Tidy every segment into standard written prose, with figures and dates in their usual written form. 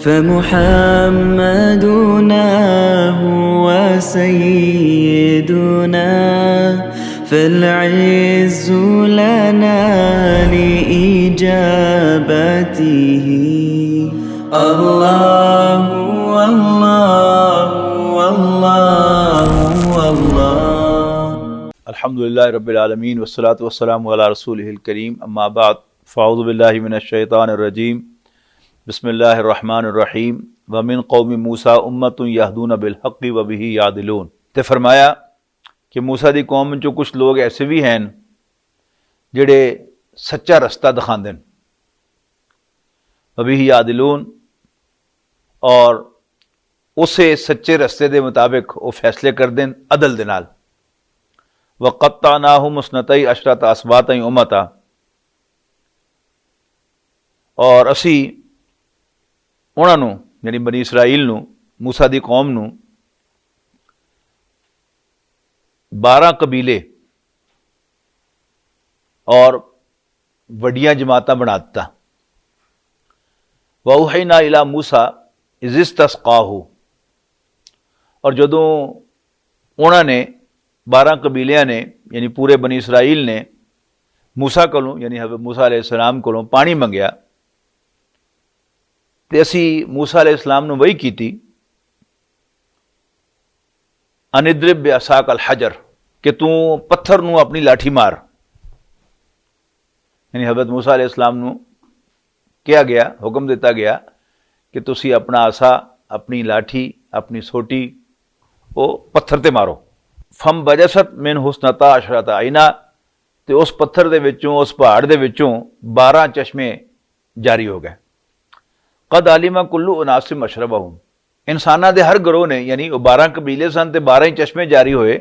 فمحمدنا هو سيدنا فالعز لنا لإجابته الله والله والله والله अल्हम्दुलिल्लाहि रब्बिल आलमीन वस्सलातु वस्सलामु अला रसूलिहिल करीम अम्मा बाद फ़अऊज़ु बिल्लाहि मिनश शैतानिर रजीम बिस्मिल्लाहिर रहमानिर रहीम व मिन कौमी मूसा उम्मतुन यहदून बिल हक़्क़ि व बिही यादिलून। ते फरमाया कि मूसा दी कौम चो कुछ लोग ऐसे भी हैं जिहड़े सच्चा रस्ता दिखांदे न व बिही यादिलून और उसे सच्चे रस्ते दे मुताबिक वो फैसले करदे न अदल दे नाल। वक़त्तअनाहुम मुस्नतई अशरत असबातई उम्मता और असी उन्हां नूं यानी बनी इसराइल नूं मूसा दी कौम नूं 12 कबीले और वड्डियां जमातां बना दिता। वअौहैना इला मूसा इज़ इस्तस्क़ाहु और जदों उन्होंने 12 कबीलियां ने यानी पूरे बनी इसराइल ने मूसा कोलों यानी हज़रत मूसा अलैहिस्सलाम कोलों पानी मंगया ते असी मूसा अलैहिस्सलाम नूं वही कीती अनिद्रिब बिअसाक अल हजर कि तू पत्थर नूं अपनी लाठी मार। यानी हज़रत मूसा अलैहिस्सलाम नूं कहा गया हुक्म दिता गया कि तुसी अपना आसा अपनी लाठी अपनी सोटी वो पत्थर ते मारो। फम बजसत मिन हुस्नता अशरत आइना ते उस पत्थर दे विचों उस पहाड़ दे विचों 12 चश्मे जारी हो गए। कद आलिमा कुल्लू उनासिम मशरबहुम इंसाना दे हर गरोह ने यानी 12 कबीले सन ते 12 ही चश्मे जारी होए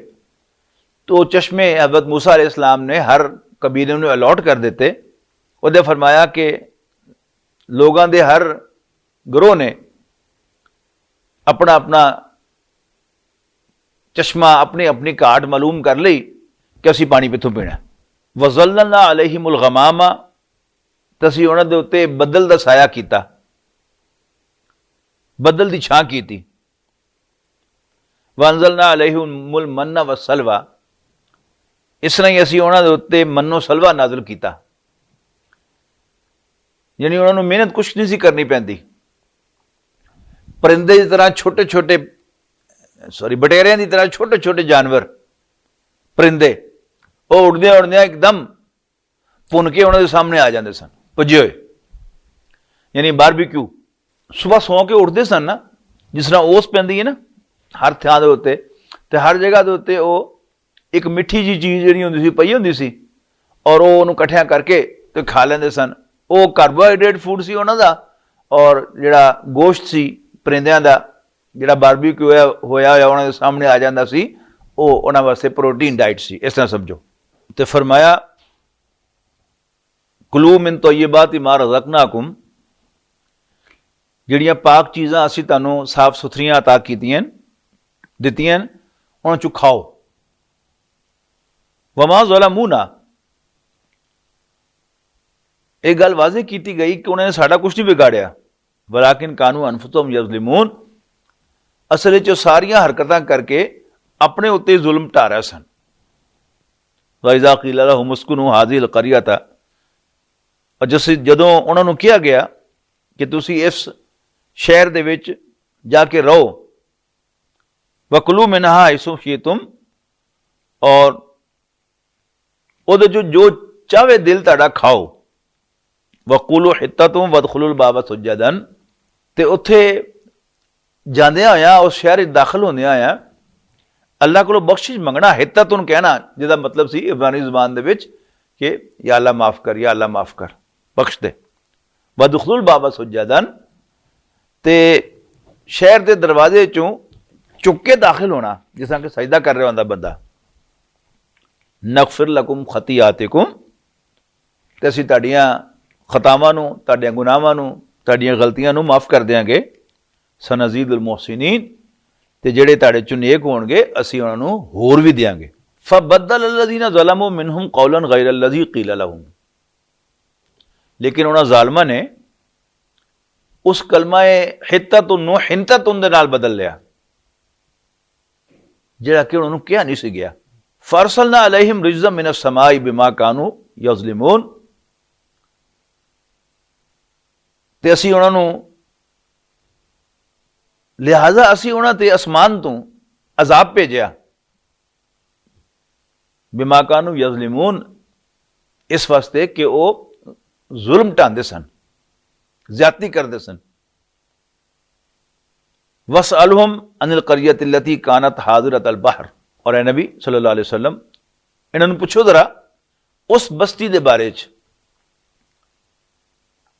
तो चश्मे हज़रत मूसा अलैहिस्सलाम ने हर कबीले नूं अलॉट कर दिते। उहदे फरमाया कि लोगों दे हर गरोह ने अपना अपना चश्मा अपनी अपनी घाट मालूम कर ली कि असी पानी पिथों पीना। वज़ल्ललना अलैहिमुल गमामा ते असीं उन्हां दे उत्ते बदल दा साया कीता बदल दी छां कीती। वअंज़लना अलैहिमुल मन्ना वस्सलवा इस तरह ही असीं उन्हां दे उत्ते मन्नो सलवा नाज़िल कीता। यानी उन्होंने मेहनत कुछ नहीं सी करनी पैंदी। परिंदे की तरह छोटे छोटे बटेरियां की तरह छोटे छोटे जानवर परिंदे वो उड़दे उड़दे एकदम भुन के उन्होंने सामने आ जाते सन भजे हुए यानी बारबीक्यू। सुबह सौ के उड़ते सन ना जिस तरह ओस पैंदी है ना हर थां दे उत्ते ते हर जगह के उत्ते वो एक मिठी जी चीज़ जिहड़ी हुंदी सी पई हुंदी सी और वो उन्होंने कट्ठियां करके ते खा लेंदे सन। वो कार्बोहाइड्रेट फूड सी उन्हां दा और जिहड़ा गोश्त सी परिंदियां दा जिहड़ा बारबीक्यू होया उन्हां दे सामने आ जांदा सी वो उन्हां वास्ते प्रोटीन डाइट सी। इस तरह समझो। ते फरमाया कुलू मिन तय्यबाति मा रज़क़नाकुम जिहड़ियां पाक चीज़ां असीं तुहानूं साफ सुथरियां अता कीतियां दित्तियां उन्हां चों खाओ। वमा ज़लमूना एक गल वाज़े की गई कि उन्होंने साडा कुछ नहीं बिगाड़िया वलाकिन कानू अनफुसहुम यज़लिमून असल च सारियां हरकतां करके अपने उत्ते जुल्म ढा रहे सन। वइज़ा क़ीला लहुम उस्कुनू हाज़िहिल क़रयता और जदों उन्होंने कहा गया कि तुसी इस शहर दे विच जाके रहो वकुलू मिनहा हैसु शिअतुम और उहदे जो चाहे दिल तुहाडा खाओ। वक़ूलू हित्ततुम वदखुलुल बाबा सुज्जदन ते उत्थे जांदियां होया उस शहर दाखिल होंदियां होया अल्लाह कोलों बख्शिश मंगना। हित्ततुन कहना जिहदा मतलब सी इब्रानी ज़बान दे विच कि या अल्लाह माफ़ कर या अल्लाह माफ़ कर बख्श दे। वदखुलुल बाबा सुज्जदन ते शहर के दरवाजे चों चुक के दाखिल होना जिस तरह कि सजदा कर रहा होंदा बंदा। नग़फ़िर लकुम ख़तीआतिकुम ते असीं तुहाडियां खतावां नूं तुहाडियां गुनाहां नूं तुहाडियां गलतियां नूं माफ़ कर देंगे। सनज़ीदुल मुहसिनीन ते जिहड़े तुहाडे चों नेक होणगे असीं उहनां नूं होर भी देंगे। फबद्दल अल्लज़ीना ज़लमू मिनहुम क़ौलन ग़ैरल्लज़ी क़ीला लहुम लेकिन उन्हां ज़ालिमां ने उस कलमाए हित्ततुन ਨੂੰ हिंततुन ਦੇ ਨਾਲ बदल लिया, ਜਿਹੜਾ कि उन्होंने किया नहीं सी गया। फरसलना अलैहिम रिज़्ज़म मिन अस्समाई बिमा कानू यज़लिमून, ते असी उन्होंने लिहाजा असी उन्होंने आसमान तो अजाब भेजा, बिमा कानू यज़लिमून, इस वास्ते कि वो जुल्म ढांदे सन, ज्यादती करते सन। वसअलहुम अनिल क़रियति लती कानत हाज़िरतल बहर, और ए नबी सल्लल्लाहु अलैहि वसल्लम इन्होंने पूछो जरा उस बस्ती के बारे च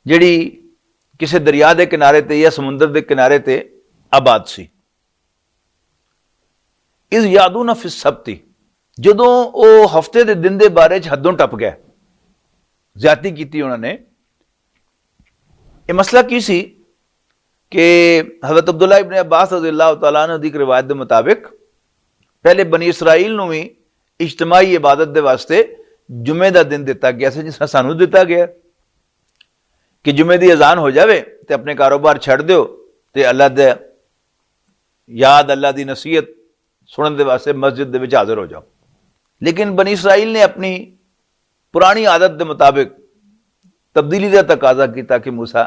जिहड़ी किसी दरिया के किनारे ते या समुद्र के किनारे ते आबाद सी। इस यादून फिस सबती, जदों वो हफ्ते के दिन के बारे च हदों टप गए, ज्यादती की उन्होंने। यह मसला की सी कि हज़रत अब्दुल्ला इब्न अब्बास रज़ियल्लाहु तआला अन्हु दी रिवायत के मुताबिक पहले बनी इसराइल नूं भी इज्तमाई इबादत के वास्ते जुमे का दिन दिता गया, जिस तरह सानू दिता गया कि जुमे की अजान हो जाए तो अपने कारोबार छड़ दो तो अल्लाह दे याद, अल्लाह की नसीहत सुनने वास्ते मस्जिद दे विच हाजिर हो जाओ। लेकिन बनी इसराइल ने अपनी पुरानी आदत के मुताबिक तब्दीली का तकाजा किया कि मूसा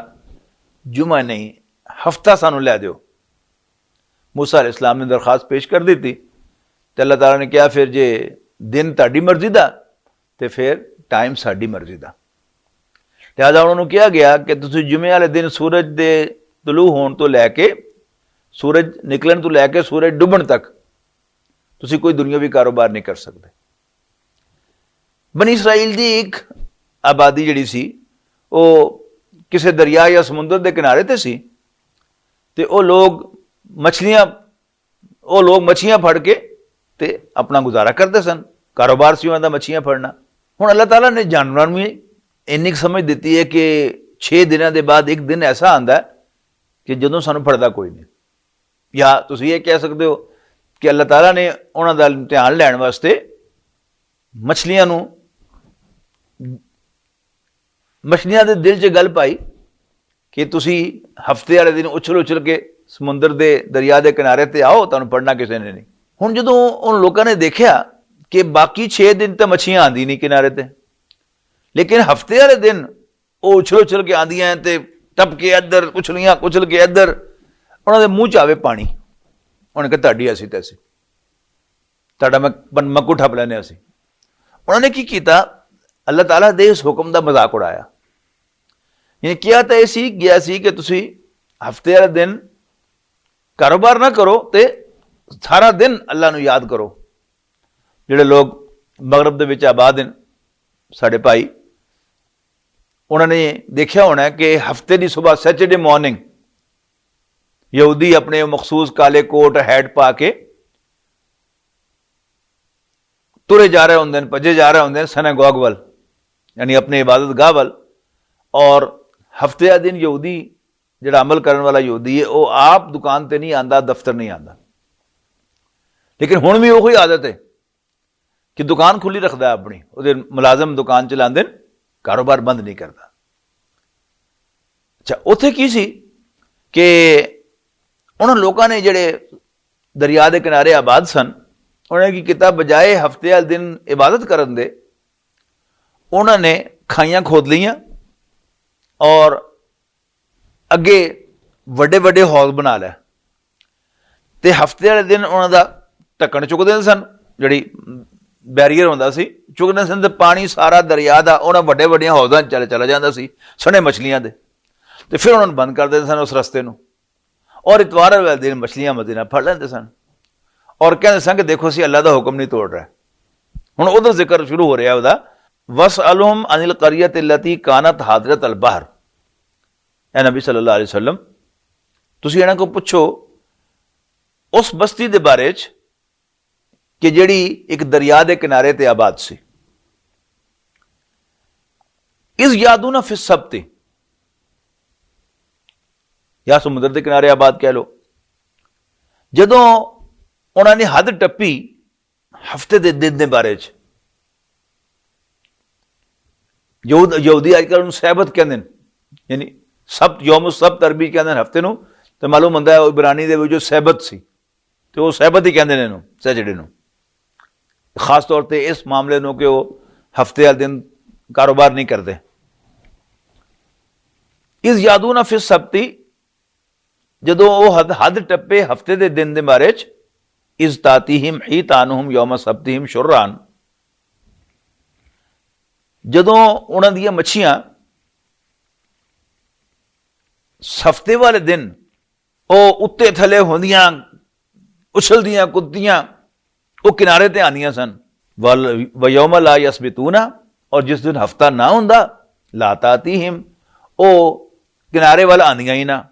जुमा नहीं हफ्ता सानू लै दो। मूसा अलैहिस्सलाम ने दरखास्त पेश कर दी थी, तो अल्लाह ताला ने कहा फिर जे दिन ताड़ी मर्जी का तो फिर टाइम साड़ी मर्जी का। लिहाजा उन्होंने कहा गया कि तुसीं जुमे वाले दिन सूरज के तलू होने तो लैके सूरज निकलन तो लैके सूरज डुबण तक तुसीं कोई दुनियावी कारोबार नहीं कर सकते। बनी इसराइल की एक आबादी जिहड़ी सी वो किसी दरिया या समुद्र के किनारे ते सी, ते वो लोग मछलियां फड़ के ते अपना गुजारा करते सन, कारोबार सी उन्होंने मछलियां फड़ना। हुण अल्लाह ताला ने जानवरों में इन्नी समझ दी है कि 6 दिनों के बाद एक दिन ऐसा आता है कि जदों सानू फड़दा कोई नहीं। या तुसीं ये कह सकते हो कि अल्लाह ताला ने उन्हों का इम्तिहान लैण वास्ते मछलियां के दिल च गल पाई कि तुसी हफ्ते वाले दिन उछल उछल के समुद्र के दरिया के किनारे ते आओ, तुहानू पढ़ना किसी ने नहीं। हुण जदों उन लोगों ने देखा कि बाकी 6 दिन तो मछलियां आंदी नहीं किनारे ते, लेकिन हफ्ते वाले दिन वो उछल उछल के आंदियां ते टप के इधर उछलियां उछल के इधर, उन्होंने मूँह च आवे पानी। उन्होंने कहा तुहाडी असीं ते तुहाडा मक्कू ठप लैने असीं। उन्होंने की किया, अल्लाह ताला दे इस हुक्म का मजाक उड़ाया। यानी किया तो यह गया सी कि तुसी हफ्ते वाले दिन कारोबार ना करो तो सारा दिन अल्लाह नू याद करो। जिहड़े लोग मगरब दे विच आबाद हैं साडे भाई, उन्होंने देखा होना है कि हफ्ते की सुबह सैटरडे मॉर्निंग यहूदी अपने मखसूस काले कोट हैट पा के तुरे जा रहे होंगे, भजे जा रहे होंगे सिनेगॉग वल, यानी अपने इबादत गाह वल। और हफ्ते का दिन यहूदी जिहड़ा अमल करने वाला यहूदी है वो आप दुकान पर नहीं आता, दफ्तर नहीं आता। लेकिन हुण भी वही आदत है कि दुकान खुली रखता अपनी, वो मुलाजम दुकान चलाते, कारोबार बंद नहीं करता। अच्छा, उत्थे की सी कि उन्होंने लोगों ने जिहड़े दरिया के किनारे आबाद सन, उन्होंने की किया, बजाए हफ्ते वाले दिन इबादत करन दे उन्होंने खाइयां खोद लियां और अगे वड्डे वड्डे हौज बना लिया। तो हफ्ते वाले दिन उन्हों का ढक्कन चुकते सन, जी बैरीयर होंदा सी, चुकते सन, तो पानी सारा दरिया का उन्होंने वड्डे वड्डिया हौजा चला जाता सी सने मछलियां दे। तो फिर उन्होंने बंद कर देते सन उस रस्ते को, और इतवार वाले दिन मछलियां मदीना फड़ लेंदे सन और कहते सन कि देखो असीं अल्लाह का हुक्म नहीं तोड़ रहा। हुण उहदा जिक्र शुरू हो रहा उहदा, वसअलहुम अनिल क़रियति लती कानत हादिरतल बहर। ए नबी सल्लल्लाहु अलैहि वसल्लम, तुसीं इन्हां को पुछो उस बस्ती के बारे च कि जिहड़ी एक दरिया के किनारे ते आबाद सी। इस यादूना फिस सबती, या समुद्र के किनारे आबाद कह लो, जदों उन्होंने हद टप्पी हफ्ते के दिन के बारे च। यहूदी अजकल उन्होंने सैबत कहते हैं, यानी ਸਬਤ ਯੌਮ ਸਬਤ ਅਰਬੀ ਕਹਿੰਦੇ ਨੇ ਹਫਤੇ ਨੂੰ, ਤੇ ਮਾਲੂਮ ਹੁੰਦਾ ਹੈ ਇਬਰਾਨੀ ਦੇ ਵਿੱਚ ਜੋ ਸਹਿਬਤ ਸੀ ਤੇ ਉਹ ਸਹਿਬਤ ਹੀ ਕਹਿੰਦੇ ਨੇ ਇਹਨੂੰ, ਸੈਚਰਡੇ ਨੂੰ, ਖਾਸ ਤੌਰ ਤੇ ਇਸ ਮਾਮਲੇ ਨੂੰ ਕਿ ਉਹ ਹਫਤੇ ਵਾਲੇ ਦਿਨ ਕਾਰੋਬਾਰ ਨਹੀਂ ਕਰਦੇ। ਇਸ ਯਾਦੂਨਾ ਫਿ ਸਬਤੀ, ਜਦੋਂ ਉਹ ਹੱਦ ਟੱਪੇ ਹਫਤੇ ਦੇ ਦਿਨ ਦੇ ਬਾਰੇ ਚ, ਇਸ ਤਾਤੀਹਿਮ ਹੀਤਾਨੁਹਮ ਯੌਮ ਸਬਤਿਹਿਮ ਸ਼ੁਰਰਾਨ, ਜਦੋਂ ਉਹਨਾਂ ਦੀਆਂ ਮੱਛੀਆਂ ਹਫਤੇ ਵਾਲੇ ਦਿਨ ਉਹ ਉੱਤੇ ਥੱਲੇ ਹੁੰਦੀਆਂ, ਉਛਲਦੀਆਂ ਕੁੱਦੀਆਂ, ਉਹ ਕਿਨਾਰੇ ਤੇ ਆਉਂਦੀਆਂ ਸਨ। ਵਯੌਮ ਲਾ ਯਸਬਿਤੂਨਾ, ਔਰ ਜਿਸ ਦਿਨ ਹਫਤਾ ਨਾ ਹੁੰਦਾ, ਲਾ ਤਾਤੀਹਿਮ, ਉਹ ਕਿਨਾਰੇ ਵੱਲ ਆਉਂਦੀਆਂ ਹੀ ਨਾ।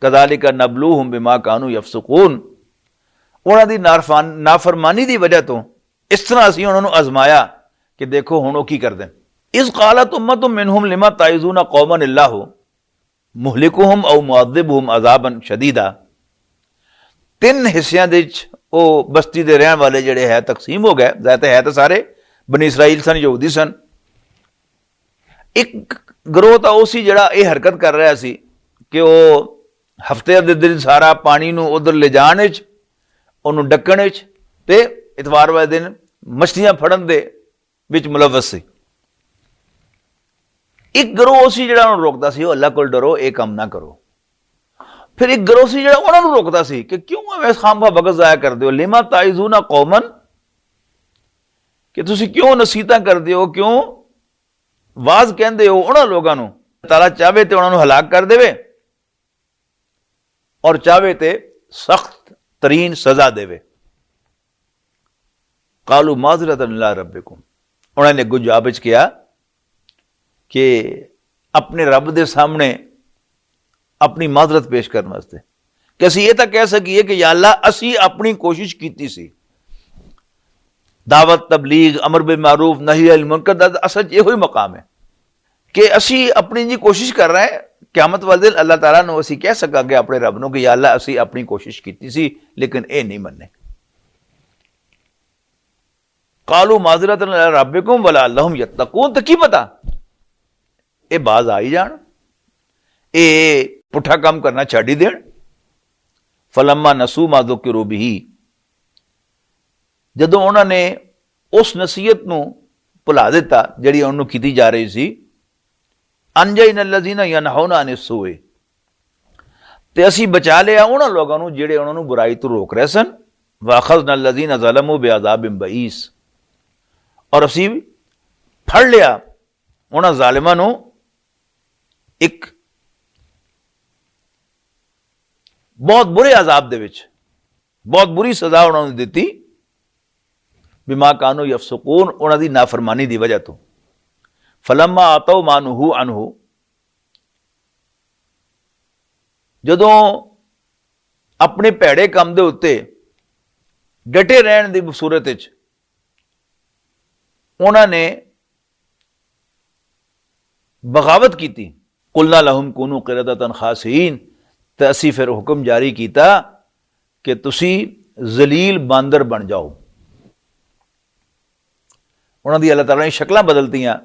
ਕਜ਼ਾਲਿਕ ਨਬਲੂਹੁਮ ਬਿਮਾ ਕਾਨੂ ਯਫਸਕੂਨ, ਉਹਨਾਂ ਦੀ ਨਾਫਰਮਾਨੀ ਦੀ ਵਜ੍ਹਾ ਤੋਂ ਇਸ ਤਰ੍ਹਾਂ ਅਸੀਂ ਉਹਨਾਂ ਨੂੰ ਅਜ਼ਮਾਇਆ ਕਿ ਦੇਖੋ ਹੁਣ ਉਹ ਕੀ ਕਰਦੇ। ਇਸ ਕਾਲਤ ਉਮਤੁਮ ਮਿਨਹੁਮ ਲਿਮਾ ਤਾਇਜ਼ੂਨਾ ਕੌਮਨ ਅੱਲਾਹੁ ਮੁਹਲਿਕੁਹੁਮ ਔ ਮੁਅਜ਼ਿਬੁਹੁਮ ਅਜ਼ਾਬਨ ਸ਼ਦੀਦਾ, ਤਿੰਨ ਹਿੱਸਿਆਂ ਦੇ ਵਿੱਚ ਉਹ ਬਸਤੀ ਦੇ ਰਹਿਣ ਵਾਲੇ ਜਿਹੜੇ ਹੈ ਤਕਸੀਮ ਹੋ ਗਏ। ਜ਼ਾਹਿਰ ਹੈ ਤਾਂ ਸਾਰੇ ਬਨੀ ਇਸਰਾਈਲ ਸਨ, ਯਹੂਦੀ ਸਨ। ਇੱਕ ਗਰੋਹ ਤਾਂ ਉਹ ਸੀ ਜਿਹੜਾ ਇਹ ਹਰਕਤ ਕਰ ਰਿਹਾ ਸੀ ਕਿ ਉਹ ਹਫਤੇ ਦੇ ਦਿਨ ਸਾਰਾ ਪਾਣੀ ਨੂੰ ਉਧਰ ਲਿਜਾਣ ਵਿੱਚ, ਉਹਨੂੰ ਡੱਕਣ ਵਿੱਚ, ਤੇ ਇਤਵਾਰ ਵਾਲੇ ਦਿਨ ਮਛਲੀਆਂ ਫੜਨ ਦੇ ਵਿੱਚ ਮੁਲਵਸ ਸੀ। ਇੱਕ ਗਰੋਹ ਉਹ ਸੀ ਜਿਹੜਾ ਉਹਨੂੰ ਰੋਕਦਾ ਸੀ, ਉਹ ਅੱਲਾਹ ਕੋਲ ਡਰੋ, ਇਹ ਕੰਮ ਨਾ ਕਰੋ। ਫਿਰ ਇੱਕ ਗਰੋਹ ਸੀ ਜਿਹੜਾ ਉਹਨਾਂ ਨੂੰ ਰੋਕਦਾ ਸੀ ਕਿ ਕਿਉਂ ਐਵੇਂ ਖਾਮਖਾ ਵਕਤ ਜ਼ਾਇਆ ਕਰਦੇ ਹੋ, ਲਿਮਾ ਤਾਇਜ਼ੂਨਾ ਕੌਮਨ, ਕਿ ਤੁਸੀਂ ਕਿਉਂ ਨਸੀਹਤਾਂ ਕਰਦੇ ਹੋ, ਕਿਉਂ ਵਾਜ਼ ਕਹਿੰਦੇ ਹੋ ਉਹਨਾਂ ਲੋਕਾਂ ਨੂੰ। ਤਾਲਾ ਚਾਹਵੇ ਤੇ ਉਹਨਾਂ ਨੂੰ ਹਲਾਕ ਕਰ ਦੇਵੇ, ਔਰ ਚਾਹਵੇ ਤੇ ਸਖਤ ਤਰੀਨ ਸਜ਼ਾ ਦੇਵੇ। ਕਾਲੂ ਮਾਜ਼ਰਤਨ ਇਲਾ ਰੱਬਿकुम, ਉਹਨਾਂ ਨੇ ਅੱਗੋਂ ਜਵਾਬ ਵਿੱਚ ਕਿਹਾ ਕਿ ਆਪਣੇ ਰੱਬ ਦੇ ਸਾਹਮਣੇ ਆਪਣੀ ਮਾਜ਼ਰਤ ਪੇਸ਼ ਕਰਨ ਵਾਸਤੇ, ਕਿ ਅਸੀਂ ਇਹ ਤਾਂ ਕਹਿ ਸਕੀਏ ਕਿ ਯਾ ਅੱਲਾ ਅਸੀਂ ਆਪਣੀ ਕੋਸ਼ਿਸ਼ ਕੀਤੀ ਸੀ। ਦਾਵਤ, ਤਬਲੀਗ, ਅਮਰ ਬਿਲ ਮਾਰੂਫ, ਨਹੀ ਅनिल मुनकर ਦਾ ਅਸਲ ਇਹੋ ਹੀ ਮਕਾਮ ਹੈ ਕਿ ਅਸੀਂ ਆਪਣੀ ਜੀ ਕੋਸ਼ਿਸ਼ ਕਰ ਰਹੇ ਹਾਂ। ਕਿਆਮਤ ਵਾਲੇ ਦਿਨ ਅੱਲਾਹ ਤਾਲਾ ਨੂੰ ਅਸੀਂ ਕਹਿ ਸਕਾਂਗੇ ਆਪਣੇ ਰੱਬ ਨੂੰ ਕਿ ਯਾ ਅੱਲਾ ਅਸੀਂ ਆਪਣੀ ਕੋਸ਼ਿਸ਼ ਕੀਤੀ ਸੀ, ਲੇਕਿਨ ਇਹ ਨਹੀਂ ਮੰਨੇ। ਕਾਲੂ ਮਾਜ਼ਰਤਨ ਇਲਾ ਰੱਬਿकुम ਵਲअल्लहुम यत्तकून, ਤਾਂ ਕੀ ਪਤਾ ਇਹ ਬਾਜ਼ ਆ ਹੀ ਜਾਣ, ਇਹ ਪੁੱਠਾ ਕੰਮ ਕਰਨਾ ਛੱਡ ਹੀ ਦੇਣ। ਫਲੰਮਾ ਨਸੂ ਮਾ ਜ਼ੁਕਿਰੂ ਬਿਹੀ, ਜਦੋਂ ਉਹਨਾਂ ਨੇ ਉਸ ਨਸੀਹਤ ਨੂੰ ਭੁਲਾ ਦਿੱਤਾ ਜਿਹੜੀ ਉਹਨੂੰ ਕੀਤੀ ਜਾ ਰਹੀ ਸੀ, ਅੰਜੈਨਾ ਅੱਲਜ਼ੀਨਾ ਯਨਹੂਨਾ ਅਨ ਸੂਏ, ਤੇ ਅਸੀਂ ਬਚਾ ਲਿਆ ਉਹਨਾਂ ਲੋਕਾਂ ਨੂੰ ਜਿਹੜੇ ਉਹਨਾਂ ਨੂੰ ਬੁਰਾਈ ਤੋਂ ਰੋਕ ਰਹੇ ਸਨ। ਵਾਖਜ਼ਨਾ ਅੱਲਜ਼ੀਨਾ ਜ਼ਲਮੂ ਬਿਅਜ਼ਾਬਿਨ ਬਈਸ, ਔਰ ਅਸੀਂ ਫੜ ਲਿਆ ਉਹਨਾਂ ਜ਼ਾਲਿਮਾਂ ਨੂੰ ਇੱਕ ਬਹੁਤ ਬੁਰੇ ਅਜ਼ਾਬ ਦੇ ਵਿੱਚ, ਬਹੁਤ ਬੁਰੀ ਸਜ਼ਾ ਉਹਨਾਂ ਨੂੰ ਦਿੱਤੀ। ਬਿਮਾ ਕਾਨੂ ਯਫਸਕੂਨ, ਉਹਨਾਂ ਦੀ ਨਾਫਰਮਾਨੀ ਦੀ ਵਜ੍ਹਾ ਤੋਂ। ਫਲੰਮਾ ਆਤੌ ਮਾ ਨੁਹੂ ਅਨਹੂ, ਜਦੋਂ ਆਪਣੇ ਭੈੜੇ ਕੰਮ ਦੇ ਉੱਤੇ ਡਟੇ ਰਹਿਣ ਦੀ ਸੂਰਤ ਵਿੱਚ ਉਹਨਾਂ ਨੇ ਬਗਾਵਤ ਕੀਤੀ, ਕੁਲਨਾ ਲਹੁਮ ਕੂਨੂ qiradatan ਖਾਸੀਨ, ਤੇ ਅਸੀਂ ਫਿਰ ਹੁਕਮ ਜਾਰੀ ਕੀਤਾ ਕਿ ਤੁਸੀਂ ਜ਼ਲੀਲ ਬਾਂਦਰ ਬਣ ਜਾਓ। ਉਹਨਾਂ ਦੀ ਅੱਲਾਹ ਤਾਲਾ ਨੇ ਸ਼ਕਲਾਂ ਬਦਲਤੀਆਂ,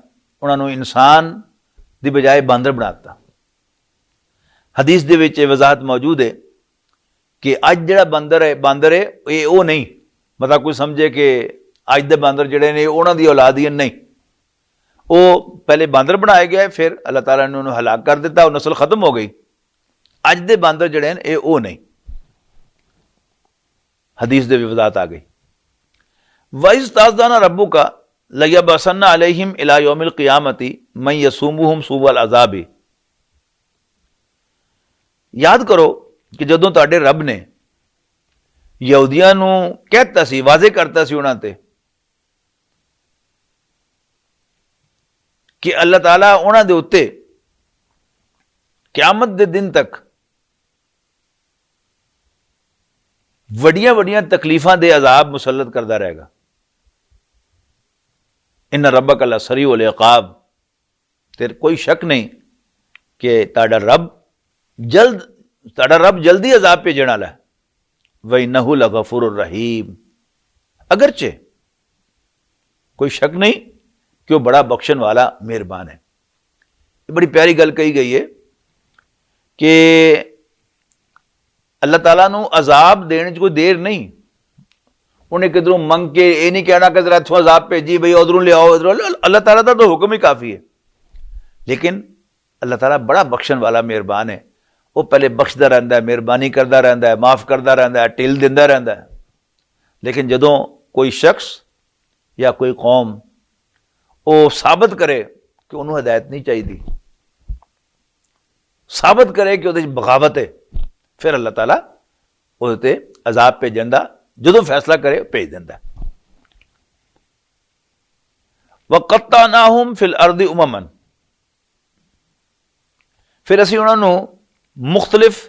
ਉਹਨਾਂ ਨੂੰ ਇਨਸਾਨ ਦੀ ਬਜਾਏ ਬਾਂਦਰ ਬਣਾਤਾ। ਹਦੀਸ ਦੇ ਵਿੱਚ ਇਹ ਵਜ਼ਾਹਤ ਮੌਜੂਦ ਹੈ ਕਿ ਅੱਜ ਜਿਹੜਾ ਬਾਂਦਰ ਹੈ ਇਹ ਉਹ ਨਹੀਂ, ਮਤਲਬ ਕੋਈ ਸਮਝੇ ਕਿ ਅੱਜ ਦੇ ਬਾਂਦਰ ਜਿਹੜੇ ਨੇ ਉਹਨਾਂ ਦੀ ਔਲਾਦ ਹੀ ਨਹੀਂ, ਉਹ ਪਹਿਲੇ ਬਾਂਦਰ ਬਣਾਏ ਗਏ, ਫਿਰ ਅੱਲਾਹ ਤਾਲਾ ਨੇ ਉਹਨੂੰ ਹਲਾਕ ਕਰ ਦਿੱਤਾ, ਉਹ ਨਸਲ ਖਤਮ ਹੋ ਗਈ। ਅੱਜ ਦੇ ਬਾਂਦਰ ਜਿਹੜੇ ਨੇ ਇਹ ਉਹ ਨਹੀਂ। ਹਦੀਸ ਦੇ ਵੀ ਵਜ਼ਾਹਤ ਆ ਗਈ। ਵਾਇਜ਼ ਤਾਜ਼ਦਾਨਾ ਰੱਬੁਕਾ लयबअसन्ना अलैहिम इला यौमिल क़ियामति मन यसुमुहुम सूअल अज़ाबी, याद करो कि ਜਦੋਂ ਤੁਹਾਡੇ ਰੱਬ ਨੇ ਯਹੂਦੀਆਂ ਨੂੰ ਕਹਿਤਾ ਸੀ, ਵਾਜ਼ੇ ਕਰਤਾ ਸੀ ਉਹਨਾਂ ਤੇ ਕਿ ਅੱਲਾਹ ਤਾਲਾ ਉਹਨਾਂ ਦੇ ਉੱਤੇ ਕਿਆਮਤ ਦੇ ਦਿਨ ਤੱਕ ਵੱਡੀਆਂ ਵੱਡੀਆਂ ਤਕਲੀਫਾਂ ਦੇ ਅਜ਼ਾਬ ਮੁਸੱਲਤ ਕਰਦਾ ਰਹੇਗਾ। ਇਨ ਰੱਬਕ ਲਸਰੀਉਲ ਇਕਾਬ, ਤੇ ਕੋਈ ਸ਼ੱਕ ਨਹੀਂ ਕਿ ਤੁਹਾਡਾ ਰੱਬ ਜਲਦੀ ਅਜ਼ਾਬ ਭੇਜਣ ਵਾਲਾ ਹੈ। ਵਇਨਹੁ ਲਗਫੂਰ ਰਹੀਮ, ਅਗਰਚੇ ਕੋਈ ਸ਼ੱਕ ਨਹੀਂ ਕਿ ਉਹ ਬੜਾ ਬਖਸ਼ਣ ਵਾਲਾ ਮਿਹਰਬਾਨ ਹੈ। ਇਹ ਬੜੀ प्यारी गल कही गई है कि अल्लाह ताला नूं अजाब देने च कोई देर नहीं। उन्हें किधरों मंग के ये नहीं कहना कि जरा इत्थों अजाब भेजी बई उधरों ले आओ इधरों, अल्लाह ताला का तो हुक्म ही काफ़ी है। लेकिन अल्लाह ताला बड़ा बख्शण वाला मेहरबान है, वो पहले बख्शदा रहता है, मेहरबानी करता रहता है, माफ़ करता रहता है, ढिल दिंदा रहता है। लेकिन जदों कोई शख्स या कोई कौम वो साबित करे कि उन्होंने हिदायत नहीं चाहिए, साबित करे कि उहदे च बगावत है, फिर अल्लाह ताला उहदे ते अजाब भेजण दा जदों फैसला करे भेज दिंदा। वक़त्तअनाहुम फिल अर्दि उममन, फिर असीं उन्हां नूं मुख्तलिफ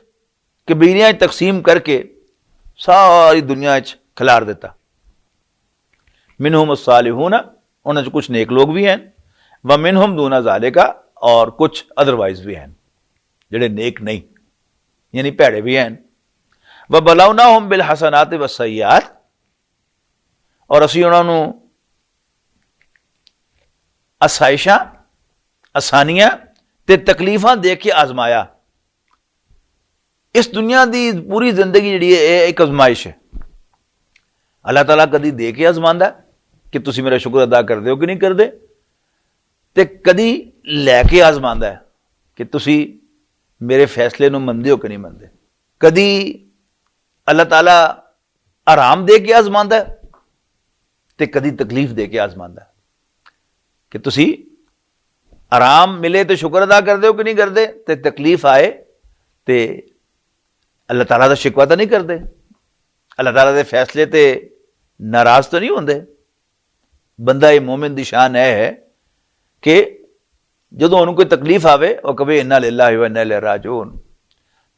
कबीलियां तकसीम करके सारी दुनिया च खिलार दिता। मिनहुम अस्सालिहून, उन्हां च कुछ नेक लोग भी हैं, व मिनहुम दूना ज़ालिका, और कुछ अदरवाइज भी हैं जिहड़े नेक नहीं, यानी भैड़े भी हैं। व बलौनाहुम बिल हसनात व सय्यात, और असीं उन्हां नूं आसाइशां, आसानियां ते तकलीफां दे के आजमाया। इस दुनिया की पूरी जिंदगी जिहड़ी है एक आजमाइश है। अल्लाह ताला कदी दे के आजमांदा कि तुसीं मेरा शुक्र अदा करदे हो कि नहीं करदे, ते कदी लैके आजमांदा है कि तुसीं मेरे फैसले नूं मनदे हो कि नहीं मनदे। कदी अल्लाह ताला आराम दे के आजमांदा है ते कदी तकलीफ दे के आजमांदा है कि तुसीं आराम मिले तो शुक्र अदा करदे हो कि नहीं करदे, ते तकलीफ आए ते अल्लाह ताला दा शिकवा तो नहीं करदे, अल्लाह ताला दे फैसले ते नाराज तो नहीं होंदे। बंदा ये मोमिन दी शान है कि जदों उन्होंने कोई तकलीफ आवे और कहे इन्ना लिल्लाहि व इन्ना इलैहि राजिऊन,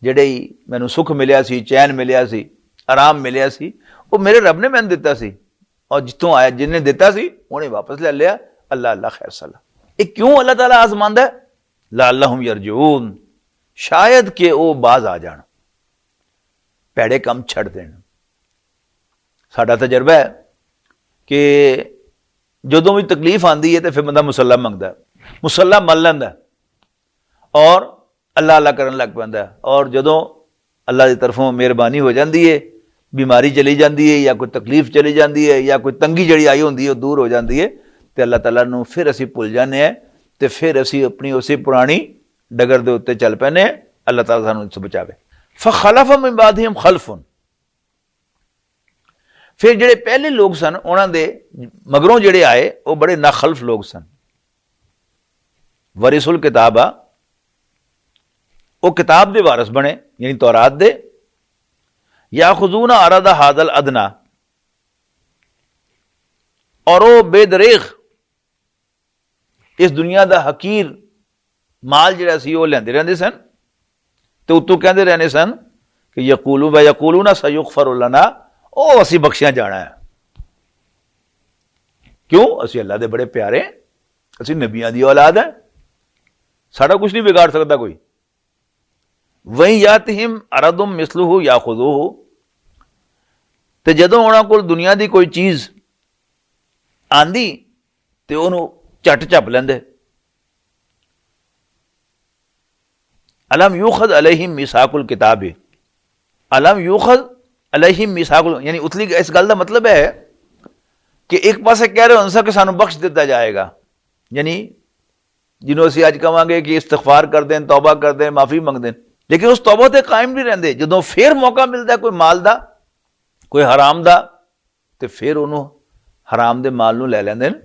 जिहड़े ही मैनूं सुख मिलिया सी, चैन मिलिया सी, आराम मिलिया सी, वो मेरे रब ने मैनूं दिता सी, और जितों आया जिन्हें दिता सी उन्हें वापस ले लिया। अल्लाह अल्लाह खैर सला। ये क्यों अल्लाह ताला आजमांदा है? लअल्लहुम यरजून, शायद कि वो बाज आ जान, भैड़े काम छड़ देन। साडा तजर्बा है कि जदों भी तकलीफ आती है तो फिर बंदा मुसल्ला मंगदा है, मुसल्ला मल लैंदा और अल्लाह अल्लाह करन लग पैंदा है। और जदों अल्लाह की तरफों मेहरबानी हो जाती है, बीमारी चली जाती है या कोई तकलीफ चली जाती है या कोई तंगी जड़ी आई होंदी है दूर हो जाती है, तो अल्लाह ताला नूं फिर असीं भुल जाने हैं, तो फिर असीं अपनी उसी पुरानी डगर दे उत्ते चल पैने हैं। अल्लाह ताला सानूं इस बचावे। फखलफ मिन बादिहिम खल्फुन, फिर जिहड़े पहले लोग सन उन्हां दे मगरों जिहड़े आए वो बड़े नाखल्फ लोग सन। वरिसुल किताबा, वो किताब दे वारस बने, यानी तौरात दे। याखुज़ूना अरदा हादल अदना, और वो बेदरेख इस दुनिया का हकीर माल जिहड़ा सी वो लैंदे रहंदे सन, तो उत्तों कहते रहने सन कि यकूलू व यकूलूना सयुगफरु लना, ओ असी बख्शिया जाना है। क्यों? असी अल्लाह दे बड़े प्यारे, असी नबियां दी औलाद है, साड़ा कुछ नहीं बिगाड़ सकता कोई। वहीं यातिहिम अरदुम मिसलुहु याखुज़ूहु, ते जदों उन्हां कोल दुनिया की कोई चीज़ आंदी ते उहनूं झट झप लैंदे। अलम यूखद अलैहिम मिसाकुल किताब, अलम यूखद अलैहिम मिसाकुल, यानी उतली इस गल का मतलब है कि एक पासे कह रहे हो कि सानू बख्श दिता जाएगा, यानी जिन्होंने असीं अज कहांगे कि इस्तगफार कर दें, तौबा कर दें, माफ़ी मंग दें, लेकिन उस तौबा ते कायम नहीं रहंदे। जदों फिर मौका मिलता कोई माल का, कोई हराम का, तो फिर उन्होंने हराम दे माल नूं लै लैंदे ने।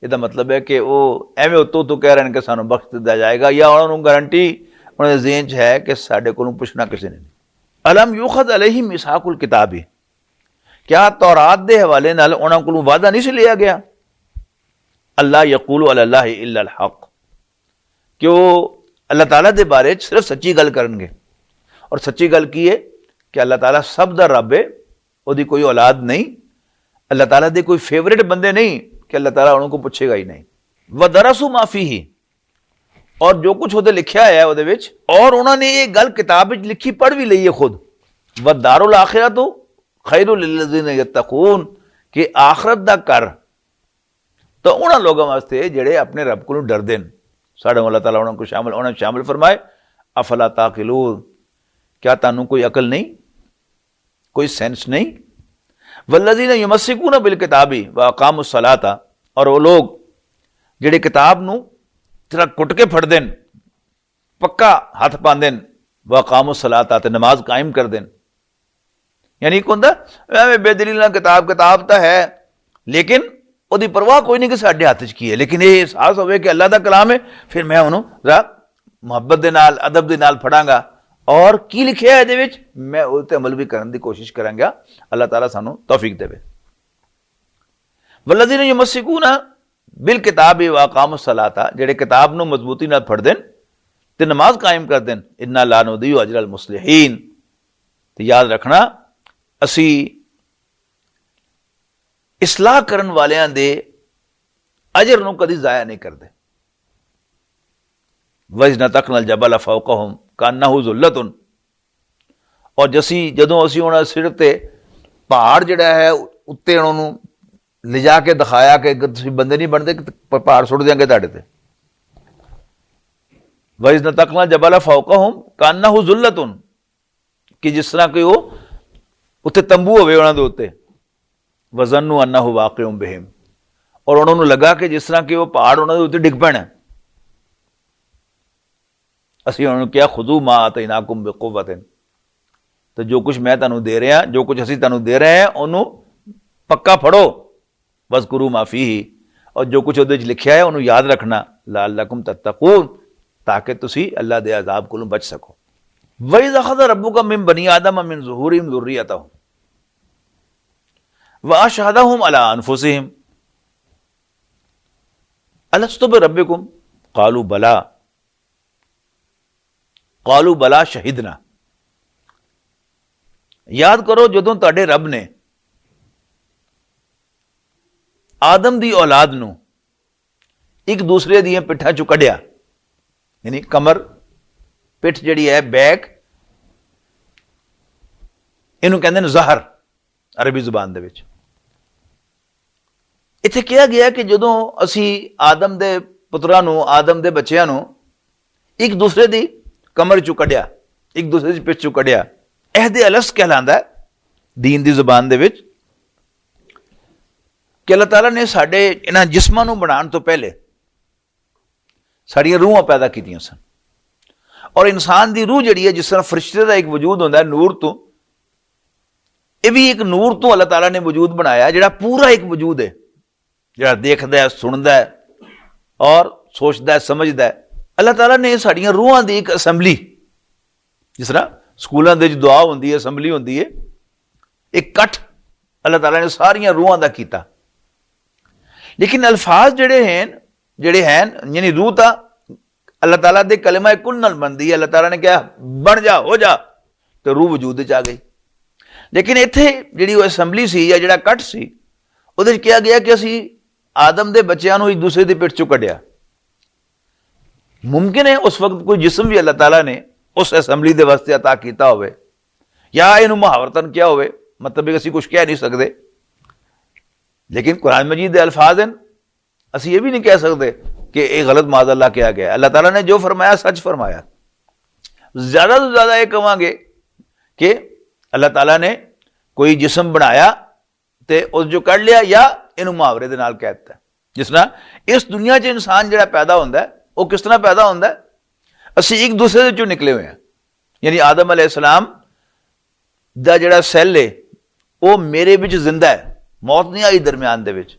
इसदा मतलब है कि वो एवें उत्तों तो कह रहे हैं कि सानू बख्श दिता जाएगा, या उन्होंने गारंटी उन्होंने ज़हन च है कि साडे कोलों पुछना किसी ने नहीं। अलम यूखद अलैहिम मिसाकुल किताबी, क्या तौरात दे हवाले नाल उन्हां कोलों वादा नहीं सी लिया गया? अल्लाह यकूलु अलल्लाहि इल्लल हक, कि वो अल्लाह ताला दे बारे सिर्फ सच्ची गल करनगे। और सच्ची गल की है कि अल्लाह ताला सब दा रब है, उहदी कोई औलाद नहीं, अल्लाह ताला दे कोई फेवरेट बंदे नहीं कि अल्लाह ताला उनको पूछेगा ही नहीं। व दरसु माफी ही, और जो कुछ उहदे लिखा है उहदे विच, और उन्होंने ये गल किताब विच लिखी पढ़ भी लई है खुद। व दारुल आखिरतु खैरुल लिल्लज़ीना यत्तकून, कि आखरत दा कर तो उन्हां लोगों वास्ते जिहड़े अपने रब कोलों डरदे ने। साडा अल्लाह ताला उन्हां को शामिल फरमाए, अफला ताकिलून, क्या तानू कोई अकल नहीं, कोई सेंस नहीं। वल्लज़ीना युमस्सिकूना बिल किताबी व अकामुस सलाता, और वो लोग ਜਿਹੜੇ किताब नू जरा कुट के फड़ देन, पक्का हथ पांदे न, व अकामुस सलाता, ते नमाज कायम कर देन। यानी एक होंदा एवें बेदलील ना किताब तो है लेकिन ਉਹਦੀ परवाह कोई नहीं कि साडे हथ च की है, लेकिन ये एहसास होवे कि अल्लाह दा कलाम है, फिर मैं ਉਹਨੂੰ जरा मुहब्बत दे नाल अदब दे नाल फड़ांगा और की लिखिया है ਇਹਦੇ ਵਿੱਚ मैं उस ते अमल भी करने की कोशिश करांगा। अल्लाह ताला सानू तौफीक देवे। वल्लज़ीना युमस्सिकूना बिल किताबि व अकामुस सलाता, ਜਿਹੜੇ किताब ਨੂੰ मजबूती ਨਾਲ फड़दे न ते नमाज कायम कर देन, इन्ना ला नुदियु अजरल मुस्लिहीन, ते याद रखना असी इस्लाह करन वालियां दे अजर ਨੂੰ कदी ਜ਼ਾਇਆ नहीं करते। वज़न तकनल जबल फौकहुम कान्नहु ज़ुल्लतुन, और जदों असी उन्हां सिर ते पहाड़ जिहड़ा है उत्ते उन्होंने लिजा के दिखाया कि तुसीं बंदे नहीं बनते, पहाड़ सुट देंगे तुहाडे ते। वज़न तकनल जबल फौकहुम कान्नहु ज़ुल्लतुन, कि जिस तरह कि वो उत्ते तंबू होवे उन्हां दे उत्ते। वज़न्नु अन्नहु वाक़िउन बिहिम, और उन्होंने लगा कि जिस तरह कि वो पहाड़ उन्हां दे उत्ते डिग पैना। असी उन्होंने क्या खुदू मा आतैनाकुम बिकुव्वतिन, तो जो कुछ मैं तुहानू दे रहा, जो कुछ असी तुहानू दे रहे हैं उन्होंने पक्का फड़ो। वज़कुरू मा फीही, और जो कुछ उहदे च लिखिया है उन्होंने याद रखना। लअल्लकुम तत्तकून, ताकि तुसी अल्लाह दे अजाब कोलों बच सको। वइज़ अख़ज़ रब्बुका मिन बनी आदम मिन ज़ुहूरिहिम ज़ुर्रियतहुम व अशहदहुम अला अनफुसिहिम अलस्तु बिरब्बिकुम क़ालू बला शहिदना। याद करो जदों तुहाडे रब ने आदम दी औलाद नू एक दूसरे दी पिठा चों कढ़िया, यानी कमर पिठ जिहड़ी है बैक, इहनूं कहंदे ने ज़हर अरबी जुबान दे विच। इत्थे कहा गया कि जदों असी आदम दे पुत्रां नू, आदम दे बच्चियां नू एक दूसरे दी कमर चों कढ़िया, एक दूसरे दी पिठ चों कढ़िया, अहदे अलस कहलांदा है दीन दी जुबान दे विच कि अल्लाह ताला ने साडे इन्हां जिस्मां नूं बनाउण तो पहले साड़ियां रूहां पैदा कीतियां सन, और इंसान दी रूह जिहड़ी है जिस तरह फरिश्ते दा एक वजूद हुंदा है नूर तो, यह भी एक नूर तो अल्लाह ताला ने वजूद बनाया, जिहड़ा पूरा एक वजूद है, जिहड़ा देखदा है, सुनदा है और सोचदा है, समझदा है। अल्लाह ताला ने साड़ियां रूहां दी एक असैंबली, जिस तरह स्कूलों दे दुआ हुंदी है, असैंबली हुंदी है, एक कट अल्लाह ताला ने सारियां रूहां दा कीता। लेकिन अल्फाज जिहड़े हैं यानी रूह ता अल्लाह ताला दे कलमा कुल नाल बनदी है। अल्लाह ताला ने कहा बन जा, हो जा, तो रूह वजूद च आ गई। लेकिन इत्थे जिहड़ी वो असैंबली सी या जिहड़ा कट सी, उहदे च कहा गया कि असी आदम दे बच्चियां नूं एक दूसरे दी पिठ चों कढ़िया। मुमकिन है उस वक्त कोई जिस्म भी अल्लाह ताला ने उस असैंबली दे वास्ते अता कीता होवे, या इहनूं मुहावरतन किया होवे, मतलब असी कुछ कह नहीं सकते। लेकिन कुरान मजीद दे अल्फाज हैं, असी ये भी नहीं कह सकते कि एक गलत माज़अल्लाह किया गया। अल्लाह ताला ने जो फरमाया सच फरमाया। ज्यादा तो ज्यादा ये कहांगे कि अल्लाह ताला ने कोई जिस्म बनाया ते उस जो कढ़ लिया, या इनू मुहावरे दे नाल कह दित्ता। जिस तरह इस दुनिया च इंसान जिहड़ा पैदा होंदा है वो किस तरह पैदा होंदा है, असी एक दूसरे दे चों निकले हुए हैं। यानी आदम अलैहिस्सलाम दा जिहड़ा सैल है वो मेरे विच जिंदा है, मौत नहीं आई दरम्यान दे विच।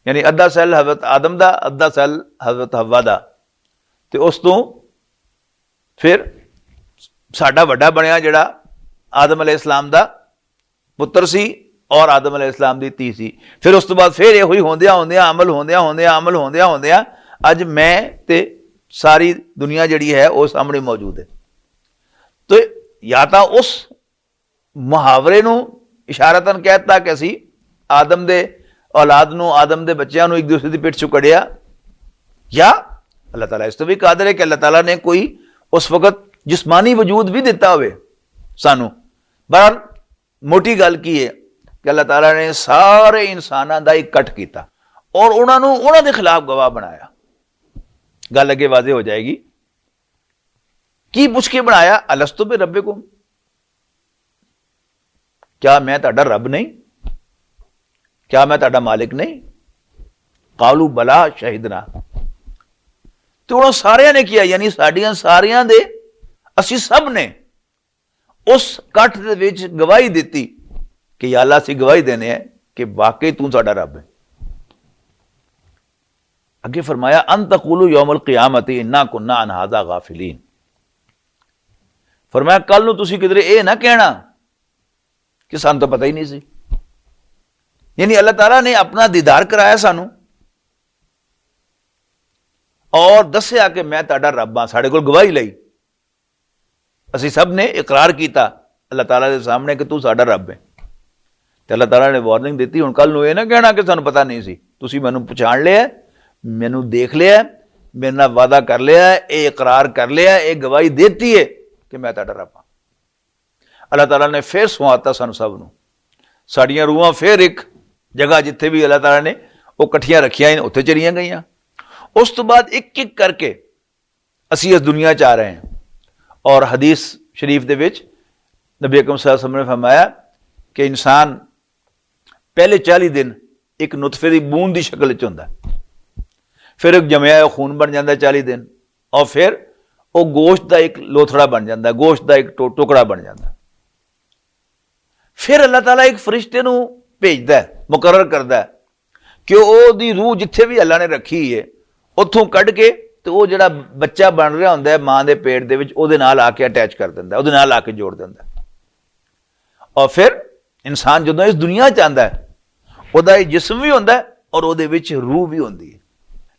यानी अद्धा सैल हज़रत आदम दा, अद्धा सैल हज़रत हव्वा दा, ते उस तो फिर साडा वड्डा बनिया जिहड़ा आदम अलैहिस्सलाम दा पुत्र सी और आदम अलैहिस्सलाम दी धी सी। फिर उस तो बाद फिर ये होंदियां होंदियां अमल होंदियां अज मैं ते सारी दुनिया जिहड़ी है वो सामने मौजूद है। तो या तो उस मुहावरे नूं इशारतन कहता कि असी आदम दे औलाद नूं, आदम दे बच्चों नूं एक दूसरे की पिठ चों कढ़िया, या अल्लाह ताला इस तो भी कादिर है कि अल्लाह ताला ने कोई उस वक्त जिस्मानी वजूद भी दिता होवे सानू। पर मोटी गल की है कि अल्लाह ताला ने सारे इंसानां दा एक कट कीता और उन्हां दे खिलाफ गवाह बनाया। गल अगे वाज़े हो जाएगी। की पुछ के बनाया, अलस्तु बि रब्बिकुम, क्या मैं तुहाडा रब नहीं, क्या मैं तुहाडा मालिक नहीं। कालू बला शहीदना, तो उन्होंने सारिया ने किया, यानी साड़ियां सारियां दे असी सब ने उस कठ दे विच गवाही दी कि या अल्लाह असी गवाही देने हैं कि वाकई तू साडा रब है। अगे फरमाया अन तकूलू यौमल क़ियामती इन्ना कुन्ना अन हाज़ा गाफिलीन, फरमाया कल नूं तुसीं किधरे ये ना कहना कि सानूं तो पता ही नहीं सी। यानी अल्लाह ताला ने अपना दीदार कराया सानू और दस्या कि मैं तुहाडा रब हां, साडे कोल गवाही लई, असी सब ने इकरार किया अल्लाह ताला के सामने कि तू साडा रब है। तो अल्लाह ताला ने वार्निंग दी, हुण कल नूं ये ना कहना कि सानूं पता नहीं सी, तुसीं मैनूं पछाण लिया, मैनूं देख लिया, मेरे नाल वादा कर लिया, ये इकरार कर लिया, ये गवाही देती है कि मैं तुहाडा रब हां। अल्लाह ताला ने फिर सुहाता सानूं सब नूं, साड़ियां रूहां फिर एक जगह जिथे भी अल्लाह ताला ने वो कट्ठियां रखियां उत्थे चलियां गईयां। उस तो बाद एक एक करके असी इस दुनिया च आ रहे हैं। और हदीस शरीफ दे विच नबी अकरम सल्लल्लाहु अलैहि वसल्लम ने फरमाया कि इंसान पहले 40 दिन एक नुतफे की बूंद की शक्ल च हुंदा, फिर एक जमया खून बन जाता 40 दिन, और फिर वो गोश्त का एक लोथड़ा बन जाता, गोश्त का एक टुकड़ा बन जाता। फिर अल्लाह ताला एक फरिश्ते नूं भेजदा है, मुकर्रर करदा है कि ओदी रूह जिथे भी अल्लाह ने रखी है उत्थों कढ़ के तो वो जिहड़ा बच्चा बन रहा हुंदा है मां दे पेट दे विच ओहदे नाल आके अटैच कर दिंदा, ओहदे नाल आके जोड़ दिंदा। और फिर इंसान जदों इस दुनिया च आंदा है ओहदा जिस्म भी हुंदा है और ओहदे विच रूह भी हुंदी है।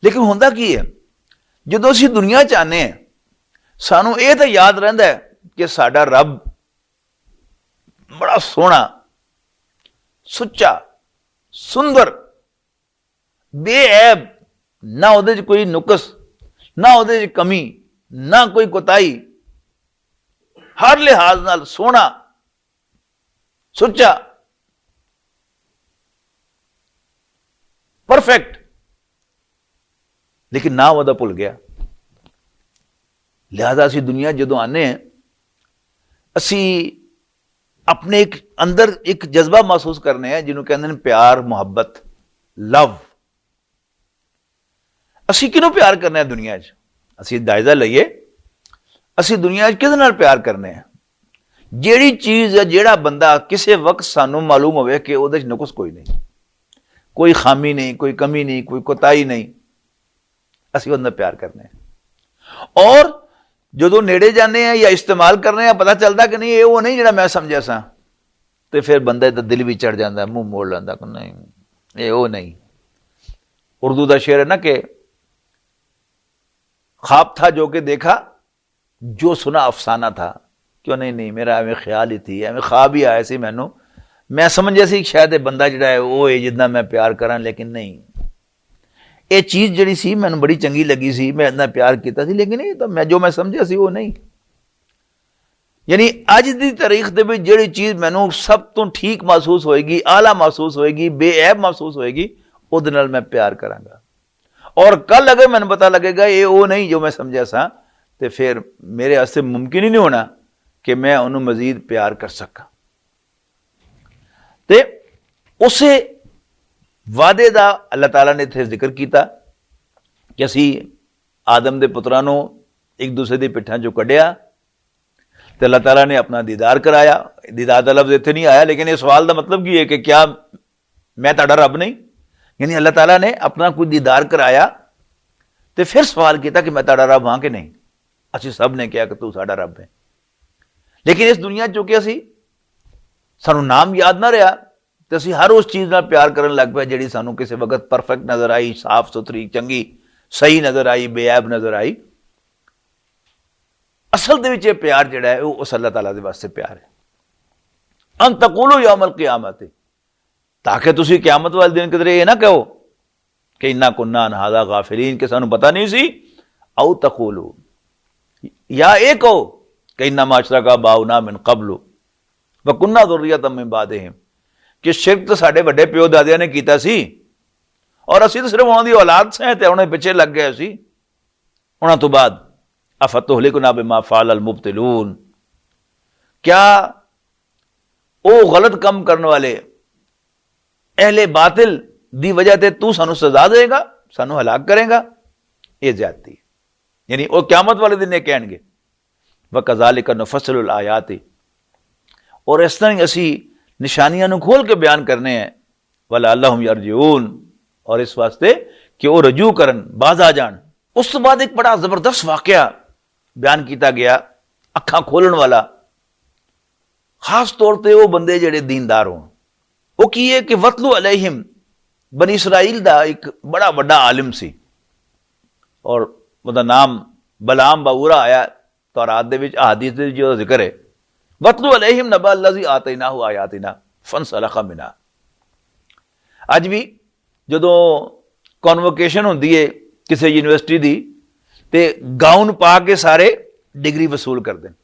लेकिन हुंदा की है, जदों असीं दुनिया च आने हैं सानूं इह तां याद रहिंदा है कि साडा रब बड़ा सोहना, सुच्चा, सुंदर, बेऐब, ना उहदे च कोई नुकस, ना उहदे च कमी, ना कोई कोताही, हर लिहाज नाल सोहना, सुच्चा, परफेक्ट। लेकिन ना वह भुल गया। लिहाजा असी दुनिया जदों आने हैं असी अपने एक अंदर एक जज्बा महसूस करने हैं जिन्होंने कहते हैं प्यार, मुहब्बत, लव। असी किनों प्यार करने हैं दुनिया च, असी जायजा लईए असी दुनिया च किहदे नाल प्यार करने हैं। जिहड़ी चीज़ है जिहड़ा बंदा किसी वक्त सानू मालूम होवे कि उहदे च नुकस कोई नहीं, कोई खामी नहीं, कोई कमी नहीं, कोई कोताही नहीं, असी उहदे नाल प्यार करने हैं। और जदों नेड़े जाने हैं या इस्तेमाल करने हैं पता चलता कि नहीं ये वो नहीं जिहड़ा मैं समझिया सा, तो फिर बंदे दा दिल भी चढ़ जाता, मुंह मोड़ लैंदा कि नहीं ये वो नहीं। उर्दू का शेर है ना कि ख्वाब था जो कि देखा, जो सुना अफसाना था। क्यों नहीं, नहीं मेरा एवं ख्याल ही थी, एवं ख्वाब ही आया सी मैनू, मैं समझिया सी शायद बंदा जिहड़ा है वो है जिदा मैं प्यार करा, लेकिन नहीं, ये चीज़ जिहड़ी सी मैनू बड़ी चंगी लगी सी, मैं इतना प्यार किया सी, लेकिन ये तो मैं जो मैं समझिया सी वो नहीं। यानी अज की तारीख दे विच जिहड़ी चीज़ मैनू सब तो ठीक महसूस होएगी, आला महसूस होएगी, बेऐब महसूस होएगी, उहदे नाल मैं प्यार करांगा। और कल अगर मैनू पता लगेगा ये वो नहीं जो मैं समझिया सा, तो फिर मेरे वास्ते मुमकिन ही नहीं होना कि मैं उन्होंने मजीद प्यार कर सका। ते उसे वादे का अल्लाह ताला ने इत्थे जिक्र किया कि असी आदम के पुत्रां नूं एक दूसरे की पिठां चों कढ़िया, तो अल्लाह ताला ने अपना दीदार कराया। दीदार का लफ्ज़ इत्थे नहीं आया, लेकिन इस सवाल का मतलब की है कि क्या मैं तुहाडा रब नहीं। यानी अल्लाह ताला ने अपना कोई दीदार कराया तो फिर सवाल किया कि मैं तुहाडा रब हाँ कि नहीं। असी सब ने कहा कि तू साडा रब है। लेकिन इस दुनिया चुके असी सानू नाम याद ना रहा तो असी हर उस चीज़ नाल प्यार करन लग पे जिहड़ी सानू किसी वक्त परफेक्ट नज़र आई, साफ सुथरी, चंगी, सही नज़र आई, बेऐब नज़र आई। असल दे विच प्यार जिहड़ा है वो उस अल्लाह ताला दे वास्ते प्यार है। अन तकूलू यौमल क़ियामत, ताकि तुसी क़यामत वाले दिन किधरे ये ना कहो कि इन्ना कुन्ना अन हाज़ा गाफिलीन, कि सानू पता नहीं सी। औ तकूलू, या ये कहो कि इन्ना माशरका बाउना मिन क़ब्लु व कुन्ना ज़ुर्रियतम मिन बादिहिम, कि शिरक तो साडे वड्डे प्यो दादियां ने कीता सी और असी तो सिर्फ उन्हां दी औलाद से ते उन्हां दे पिछे लग गए सी। उन्हां तो बाद अफतुहलिकुना बिमा फ़अलल मुब्तिलून, क्या ओ गलत कम करने वाले अहले बातिल दी वजह ते तू सानू सजा देगा, सानू हलाक करेगा? ये ज्यादती है। यानी वो क़यामत वाले दिन ये कहणगे व कज़ालिका नुफ़स्सिलुल आयाति, और इस तरह असी निशानियां नू खोल के बयान करने हैं, वलअल्लहुम यरजिऊन, और इस वास्ते कि वो रजू करन, बाज आ जान। उस तो बाद एक बड़ा जबरदस्त वाकया बयान किया गया, अखां खोलन वाला, खास तौर पर वो बंदे जेड़े दीनदार हों। वो की है कि वतलू अलैहिम, बनी इसराइल दा एक बड़ा बड़ा आलिम सी, और उसका नाम बलाम बाऊरा आया तौरात दे विच, अहादीस दे विच जो जिक्र है, वतलू अलैहिम नबा अल्लज़ी आतैनाहु आयातिना फंसलखा मिनहा। अज भी जदों कॉन्वोकेशन होंदी है किसी यूनिवर्सिटी दी, ते गाउन पा के सारे डिग्री वसूल करते हैं।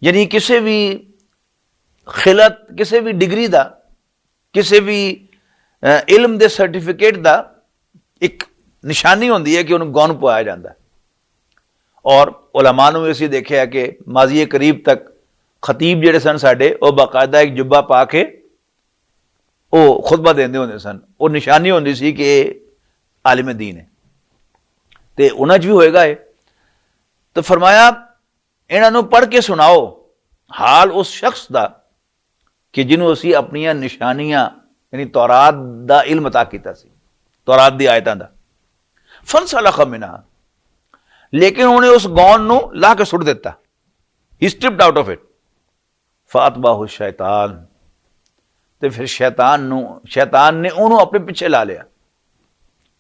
यानी किसी भी खिलत, किसी भी डिग्री का, किसी भी इल्म के सर्टिफिकेट का एक निशानी होती है कि उन्होंने गौन पवाया जाता है। और उलमा ने भी असीं देखिया कि माजी करीब तक खतीब जिहड़े सन साडे, वो बाकायदा एक जुब्बा पा के वो खुतबा देंदे होंदे सन। वो निशानी होंदी सी कि आलिम दीन है, तो उन्हां च भी होएगा है। तो फरमाया इन्हां नूं पढ़ के सुनाओ हाल उस शख्स का कि जिन्हों असीं अपनियां निशानियां यानी तौरात दा इल्म अता कीता सी, तौरात दी आयतां दा। फंसलखा मिनहा, लेकिन उन्हें उस गौन नूं ला के सुट दिता, ही स्ट्रिप्ड आउट ऑफ इट। फातबाहु शैतान, तो फिर शैतान ने उन्होंने अपने पीछे ला लिया।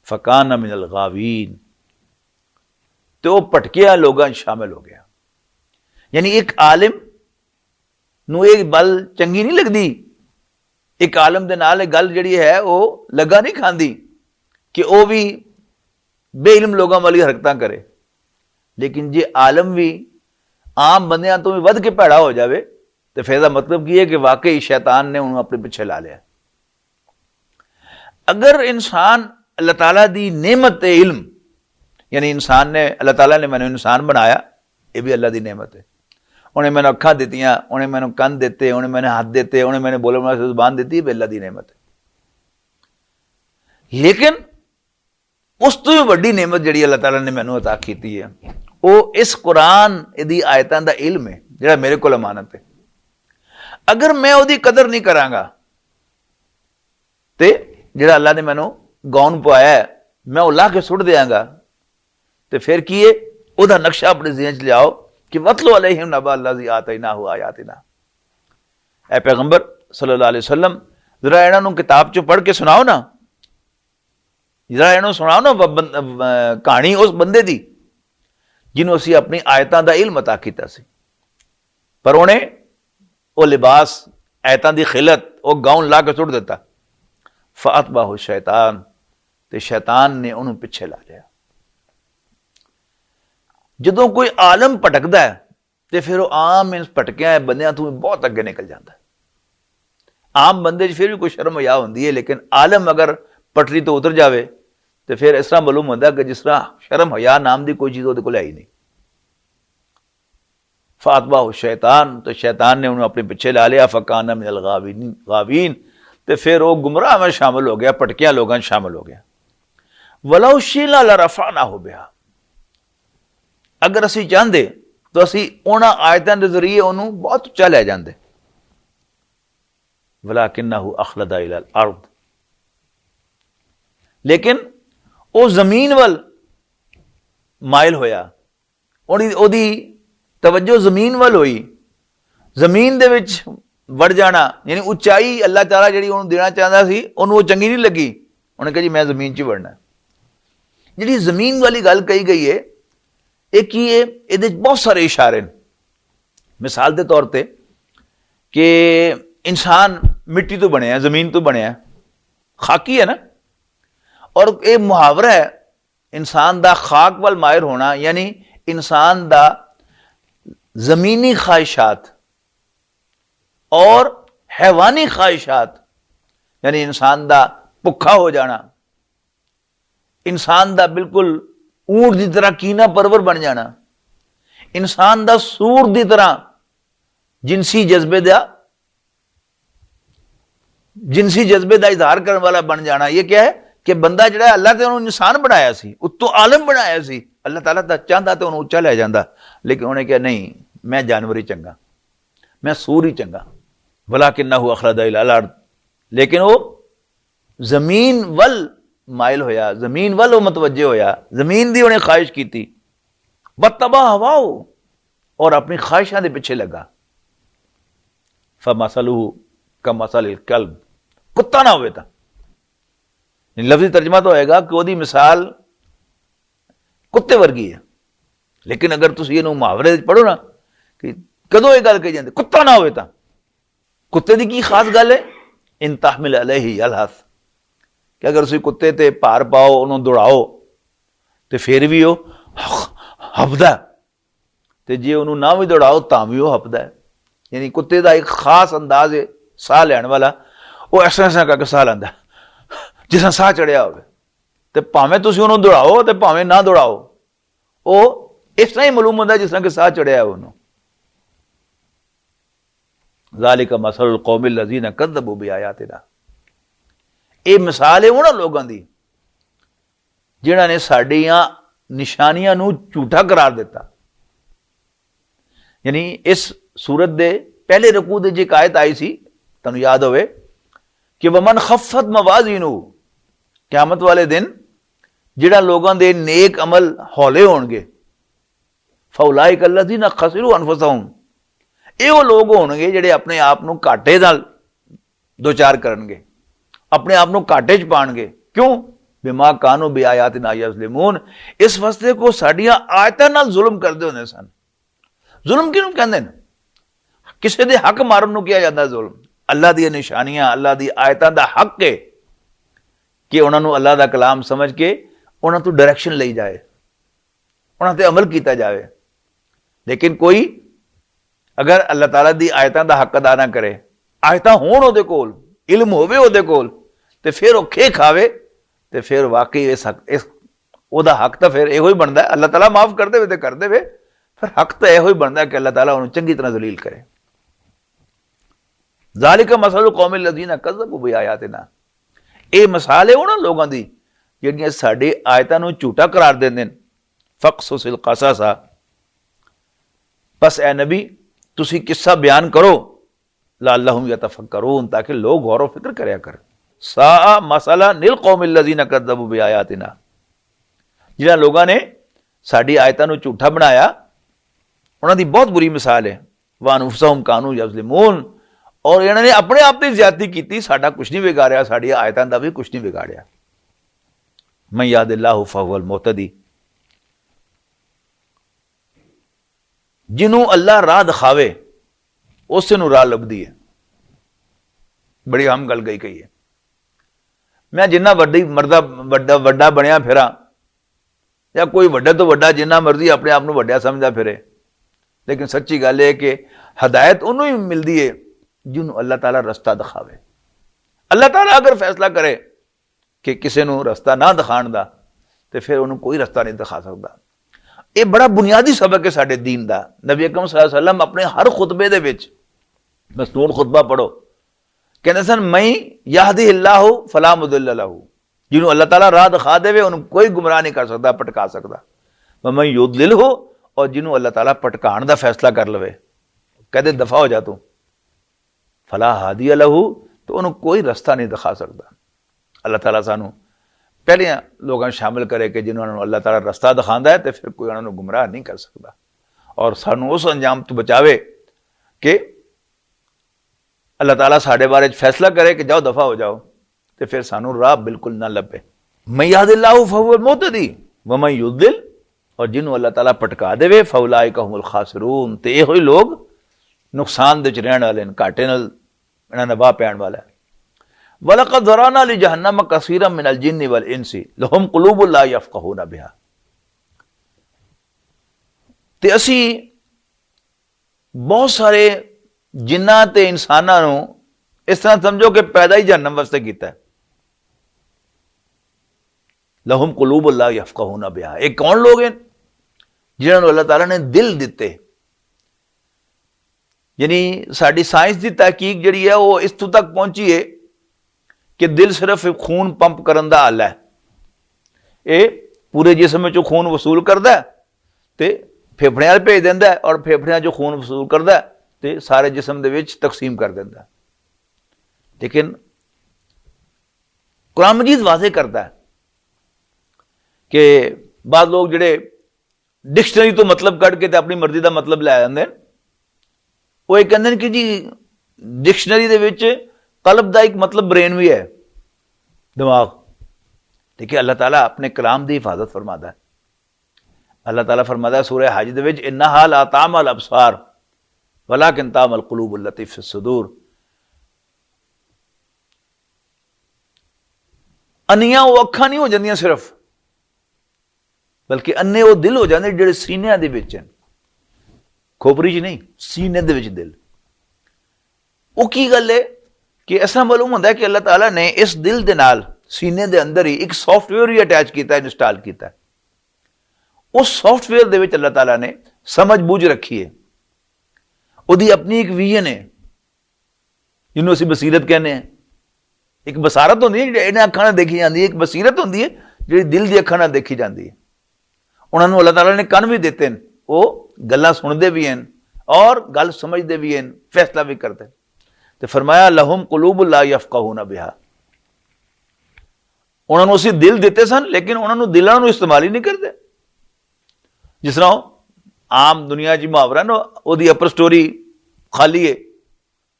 फकान मिनल गावीन, तो भटकिया लोगों शामिल हो गया। यानी एक आलिम नूं एक बल चंगी नहीं लगती, एक आलम दे नाल गल जिहड़ी है वो लगा नहीं खांदी कि वह भी बेइल्म लोगों वाली हरकतां करे। लेकिन जे आलम भी आम बंदियां तो भी वध के भैड़ा हो जाए, तो फिर मतलब की है कि वाकई शैतान ने उन्होंने अपने पीछे ला लिया। अगर इंसान अल्लाह ताला दी नेमत है इल्म, यानी इंसान ने, अल्लाह ताला ने मैंने इंसान बनाया, ये भी अल्लाह दी नेमत है। उन्हें मैंने अखा दित्तियां, उन्हें मैंने कंन दिते, उन्हें मैंने हाथ दिते, उन्हें मैंने बोलने वाली जुबान दी, अल्लाह दी नेमत है। लेकिन उस तो भी बड़ी नेमत जिहड़ी अल्लाह ताला ने मैनू अता की है, वो इस कुरान दी आयतां दा इल्म है जिहड़ा मेरे कोल अमानत है। अगर मैं उसकी कदर नहीं करांगा, तो जिहड़ा अल्लाह ने मैनू गौन पवाया है मैं वो ला के सुट देंगा, तो फिर की है, उसका नक्शा अपने ज़हन च लियाओ कि वतलू अलैहिम नबा अल्लज़ी आतैनाहु आयातिना। ऐ पैगंबर सल्लल्लाहु अलैहि वसल्लम, जरा इन्हां नूं किताब चों पढ़ के सुनाओ ना, जरा इन्हों सुनाओ ना कहानी उस बंदे दी जिन्हों असीं अपनी आयतां दा इल्म अता कीता सी, पर उन्हें वो लिबास आयतां दी खिलत वो गाउन ला के सुट दिता। फातबाहु शैतान, ते शैतान ने उन्होंने पिछे ला लिया। जदों कोई आलम भटकदा है तो फिर वो आम इन भटकिया बंदियां तो बहुत अगे निकल जाता है। आम बंदे फिर भी कोई शर्म हया होंदी है, लेकिन आलम अगर पटरी तो उतर जाए तो फिर इस तरह मालूम होता कि जिस तरह शर्म हया नाम की कोई चीज वो है ही नहीं। फातबाहु शैतान, तो शैतान ने उन्हें अपने पीछे ला लिया। फकान मिनल गावीन, तो फिर वो गुमराह में शामिल हो गया, पटकिया लोगों में शामिल हो गया। वलौ शिना लरफअनाहु बिहा, अगर असी चाहते तो असी उन्हां आयतां दे जरिए उन्होंने बहुत उच्चा लै जाते। वलाकिन्नहु अखलदा इलल अर्द, लेकिन वो जमीन वल माइल होया, ओदी तवज्जो जमीन वल हुई, जमीन दे विच वड़ जाना, यानी उचाई अल्लाह ताला जिहड़ी उन्होंने देना चाहता सी उन्होंने वो चंगी नहीं लगी। उन्हें कहा जी मैं जमीन च वड़ना। जिहड़ी जमीन वाली गल कही गई है, एक ही है, ये बहुत सारे इशारे। मिसाल के तौर पर कि इंसान मिट्टी तो बनया, जमीन तो बनया, खाकी है ना, और एक मुहावरा है इंसान दा खाक वाल माहिर होना, यानी इंसान दा जमीनी ख्वाहिशात और हैवानी ख्वाहिशात, यानी इंसान दा भुखा हो जाना, इंसान दा बिल्कुल ऊंट की तरह कीना परवर बन जाना, इंसान दा सूर दी तरह जिनसी जज्बे दा इजहार करने वाला बन जाना। यह क्या है कि बंदा जिहड़ा अल्लाह ते उन्होंने इंसान बनाया सी, उत्तों आलम बनाया सी, अल्लाह ताला दा चाहता तो उन्होंने उच्चा लै जाता, लेकिन उन्हें कहा नहीं, मैं जानवर ही चंगा, मैं सूर ही चंगा। वलाकिन्नहु अखलदा इलल अर्द, लेकिन वो जमीन वल माइल होया, जमीन वल मुतवज्जे होया, जमीन दी उन्हें ख्वाहिश की थी। वत्तबा हवाओ, और अपनी ख्वाहिशां दे पिछे लगा। फमसलुहु कमसलिल कल्ब, कुत्ता ना होवे तां। लफ्जी तर्जमा तो होएगा कि ओदी मिसाल कुत्ते वर्गी है, लेकिन अगर तुम ये मुहावरे पढ़ो ना कि कदों ये गल कही जाती कुत्ता ना होवे तां, कुत्ते की की खास गल है? इन तहमिल अलैहि यलहस, कि अगर तुम कुत्ते ते भार पाओ, उन्होंने दौड़ाओ, तो फिर भी वो हफदा, तो जे उन्होंने ना भी दौड़ाओ तां भी वो हफदा है। यानी कुत्ते का एक खास अंदाज है साह लैण वाला, वो इस तरह करके साह लैंदा जिस तरह साह चढ़िया हो, तो भावें तुम उन्होंने दौड़ाओ तो भावें ना दौड़ाओ, वो इस तरह ही मालूम होता जिस तरह के साह चढ़िया उन्होंने। ज़ालिका मसलुल कौमिल लज़ीना कज़्ज़बू बिआयातिना, ये मिसाल है उन्होंने लोगों की जिन्होंने साडियां निशानियां नूं झूठा करार दिता। यानी इस सूरत दे पहले रकू दे जी आयत आई सी, तुहानूं याद होवे कि वमन खफ़त मवाज़ीनु, क़यामत वाले दिन जिहड़ा लोगों के नेक अमल हौले होणगे, फउलाइका अल्लज़ीना खसिरू अनफुसहुम, ये वो लोग होणगे जिहड़े अपने आप नूं घाटे नाल दो चार करनगे, अपने आप नूं घाटे च पाणगे। क्यों? बिमा कानू बिआयातिना यज़लिमून, इस वास्ते को साडियां आयतां नाल जुल्म करदे होंदे सन। जुल्म किहनूं कहंदे ने? किसी दे हक मारन नूं किया जाता जुल्म। अल्लाह दी निशानियां, अल्लाह दी आयतां दा हक है कि उन्हां नूं अल्लाह दा कलाम समझ के उन्हां तों डायरैक्शन लई जाए, उन्हां ते अमल किया जाए। लेकिन कोई अगर अल्लाह ताला दी आयतां दा हक अदा ना करे, आयतां होण उहदे कोल, इल्म होवे उहदे कोल, ते फिर वो खे खावे, ते फिर वाकई इस ओहदा हक तो फिर इहो ही बनदा है, अल्लाह ताला माफ कर देवे ते कर देवे, फिर हक तो इहो ही बनदा है कि अल्लाह ताला उन्हें चंगी तरह जलील करे। ज़ालिका मसलुल कौमिल लज़ीना कज़्ज़बू बिआयातिना, ये मिसाल है उन्हां लोगों की जिहड़ियां साडी आयतां नूं झूठा करार देंदे ने। फ़क़्सुसिल क़ससा, बस ए नबी तुसी किस्सा बयान करो, लअल्लहुम यतफ़क्करून, ताकि लोग गौर व फिक्र करया कर। सा मसला निल कौमिल लज़ीना कज़्ज़बू बिआयातिना, जिन्हां लोगों ने साडी आयतां नूं झूठा बनाया, उन्हां दी बहुत बुरी मिसाल है। व अनफुसहुम कानू यज़लिमून, और इन्होंने अपने आप की ज्यादती की, साडा कुछ नहीं बिगाड़िया, साडी आयतां दा भी कुछ नहीं बिगाड़िया। मन यहदिल्लाहु फहुवल मुहतदी, जिन्हों अल्लाह राह दिखावे उस नूं राह लभदी है। बड़ी अहम गल कही है। मैं जिन्ना वड्डी मरदा वड्डा बनया फिरा, या कोई वड्डे तो वड्डा जिन्ना मर्जी अपने आप नूं वड्डा समझदा फिरे, लेकिन सच्ची गल है कि हदायत उन्हों ही मिलती है जिन्होंने अल्लाह ताला रस्ता दिखावे। अल्लाह ताला अगर फैसला करे कि किसी को रस्ता ना दिखाण दा, तो फिर उन्होंने कोई रस्ता नहीं दिखा सकता। यह बड़ा बुनियादी सबक है साडे दीन का। नबी अकरम सल्लल्लाहु अलैहि वसल्लम अपने हर खुतबे दे विच, मसनून खुतबा पढ़ो, कहते सन मई यहदिहिल्लाहु फला मुदिल्ल लहू, जिन्होंने अल्लाह ताला राह दिखा देवे उन्हें कोई गुमराह नहीं कर सकता, पटका सकता। व मई युद्लिल हो, और जिन्होंने अल्लाह ताला पटकाण का फैसला कर लवे, कहते दफा हो जा तू, फला हादिया लहू, तो उन्होंने कोई रास्ता नहीं दिखा सकता। अल्लाह ताला सानू पहले लोगों शामिल करे कि जिन्होंने अल्लाह ताला रास्ता दिखाता है, तो फिर कोई उन्होंने गुमराह नहीं कर सकता, और सानू उस अंजाम तो बचावे कि अल्लाह ताला साढ़े बारे फैसला करे कि जाओ दफा हो जाओ, तो फिर सानू राह बिल्कुल ना लभे। मैं यहदिल्लाहु फहुवल मुहतदी व मैं युद्दिल, और जिन्होंने अल्लाह ताला पटका देवे फउलाइका हुमुल खासिरून, तो ये लोग नुकसान दे रहने वाले, घाटे नाल इन्हां दा वाह पैण वाला है। वलक़द ज़रअना लि जहन्नम कसीरन मिनल जिन्नि वल इंसी लहुम क़ुलूबुन ला यफ़क़हूना बिहा, ते असी बहुत सारे जिन्ना ते इंसानां नूं इस तरह समझो कि पैदा ही जहन्नम वास्ते कीता है। लहुम क़ुलूबुन ला यफ़क़हूना बिहा, ये कौन लोग हैं जिन्होंने अल्लाह ताला ने दिल दिते। यानी साड़ी साइंस की तहकीक जी है वो इस तक पहुंची है कि दिल सिर्फ खून पंप करने का हल है। ये पूरे जिसम चो खून वसूल करता है तो फेफड़ियां भेज देंदा है और फेफड़ियां जो खून वसूल करता है तो सारे जिसम के तकसीम कर देंदा। लेकिन कुरान मजीद वाजे करता है कि बाद लोग जिहड़े डिक्शनरी तो मतलब कढ़ के अपनी मर्जी का मतलब लै आते हैं, वो ये कहते हैं कि जी डिक्शनरी दे विच कल्ब का एक मतलब ब्रेन भी है, दिमाग। देखिए अल्लाह ताला अपने कलाम की हिफाजत फरमाता है। अल्लाह ताला फरमाता है सूरह हज दे विच इन्नहा ला तामल अबसार वलाकिन तामल कुलूबुल लती फिस सुदूर। अन्नियां वो अखां नहीं हो जांदियां सिर्फ, बल्कि अन्ने वो दिल हो जाते जिहड़े सीनिया दे विच हैं, खोपरी च नहीं, सीने दे विच दिल। वो की गल है कि ऐसा मालूम होता है कि अल्लाह ताला ने इस दिल दे नाल सीने दे अंदर ही एक सॉफ्टवेयर ही अटैच किया, इंस्टॉल किया। उस सॉफ्टवेयर दे विच अल्लाह ताला ने समझ बूझ रखी है, उहदी अपनी एक विजन है जिन्होंने असीं बसीरत कहने हैं। एक बसारत होंदी है इन्हां अखां नाल देखी जाती है, एक बसीरत होंदी है जिहड़ी दिल दी अखां नाल देखी जाती है। उन्होंने अल्लाह ताला ने कन भी दिते हैं, वो गल्लां सुनते भी हैं और गल समझते भी हैं, फैसला भी करते हैं। तो फरमाया लहुम कुलूबुन ला यफ़क़हूना बिहा, उन्होंने उसी दिल दिते सन लेकिन उन्होंने दिलों को इस्तेमाल ही नहीं करते। जिस तरह आम दुनिया च मुहावरा ना, वो अपर स्टोरी खाली है,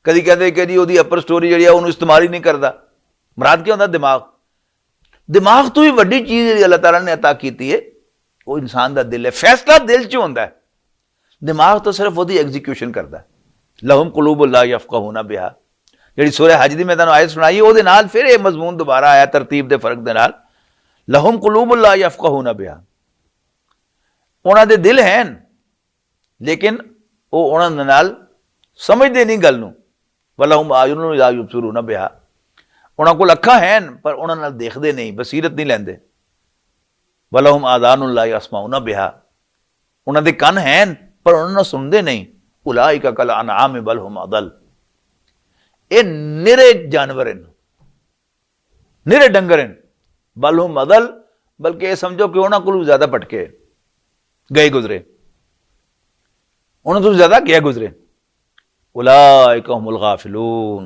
कभी कहते कि जी वो अपर स्टोरी जी है इस्तेमाल ही नहीं करता। मुराद क्या होता? दिमाग। दिमाग तो ही वड्डी चीज अल्लाह ताला ने अता की है, वो इंसान का दिल है। फैसला दिल च होंदा है, दिमाग तो सिर्फ वो एग्जीक्यूशन करता है। लहुम कुलूबुन ला यफ़क़हूना बिहा, जिहड़ी सूरह हज दी मैं तुहानूं आयत सुनाई है, उहदे नाल फिर ये मजमून दोबारा आया तरतीब दे फर्क दे नाल। लहुम कुलूबुन ला यफ़क़हूना बिहा, उन्हां दे दिल हैं लेकिन वो उन्हां दे नाल समझदे नहीं गल नूं। वलहुम आयुनुन ला युबसिरूना बिहा, उन्हां कोल अखां हैं पर उन्हां नाल देखदे नहीं, बसीरत नहीं लैंदे। वलहुम आज़ानुन ला यस्माऊना बिहा, उन्हां दे कन हैं पर उन्हां नाल सुनदे नहीं। उलाइका कल अनआम बल हुम अदल, ये निरे जानवर हैं, निरे डंगर हैं। बल हुम अदल, बल्कि ये समझो कि उन्हां कोल ज्यादा भटके गए गुजरे, उन्होंने तो ज्यादा गया गुजरे। उलाइका हुमुल गाफिलून,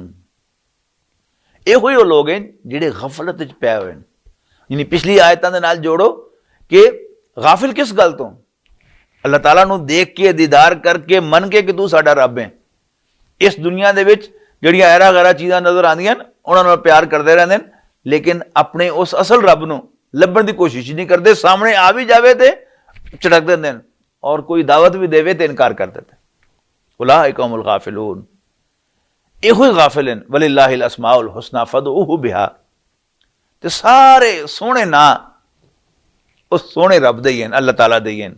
ये वो लोग हैं जिहड़े गफलत च पै हुए हैं। यानी पिछली आयतां दे नाल जोड़ो कि गाफिल किस गल तो? अल्लाह ताला नूं देख के दीदार करके मन के कि तू साडा रब है। इस दुनिया दे विच जिहड़ियां ऐरा गैरा चीज़ां नजर आंदियां उन्हां नाल प्यार करते रहंदे ने, लेकिन अपने उस असल रब नूं लभण दी कोशिश नहीं करते। सामने आ भी जावे ते झटक देंदे ने और कोई दावत भी देवे तो इनकार कर देते। उलाइका हुमुल गाफिलून, इहो गाफिल हैं। वलिल्लाहिल अस्माउल हुस्ना फदऊहु बिहा, ते सारे सोहणे ना उस सोहणे रब दे ही हैं, अल्लाह ताला दे ही हैं।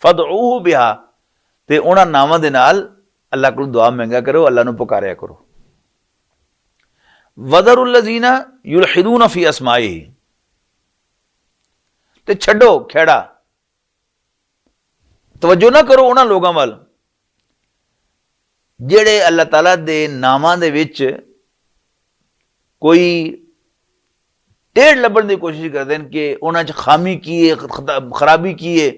फदऊहु बिहा, ते उन्हां नावां दे नाल अल्लाह को दुआ मंगा करो, अल्लाह नूं पुकारिया करो। वज़रुल लज़ीना युल्हिदूना फी अस्माइही, ते छड्डो खेड़ा, तवज्जो ना करो उन्हां लोगां वल जिहड़े अल्लाह ताला दे नामां दे विच कोई टेढ़ लभण की कोशिश करते हैं कि उन्हां च खामी की है, खराबी की है,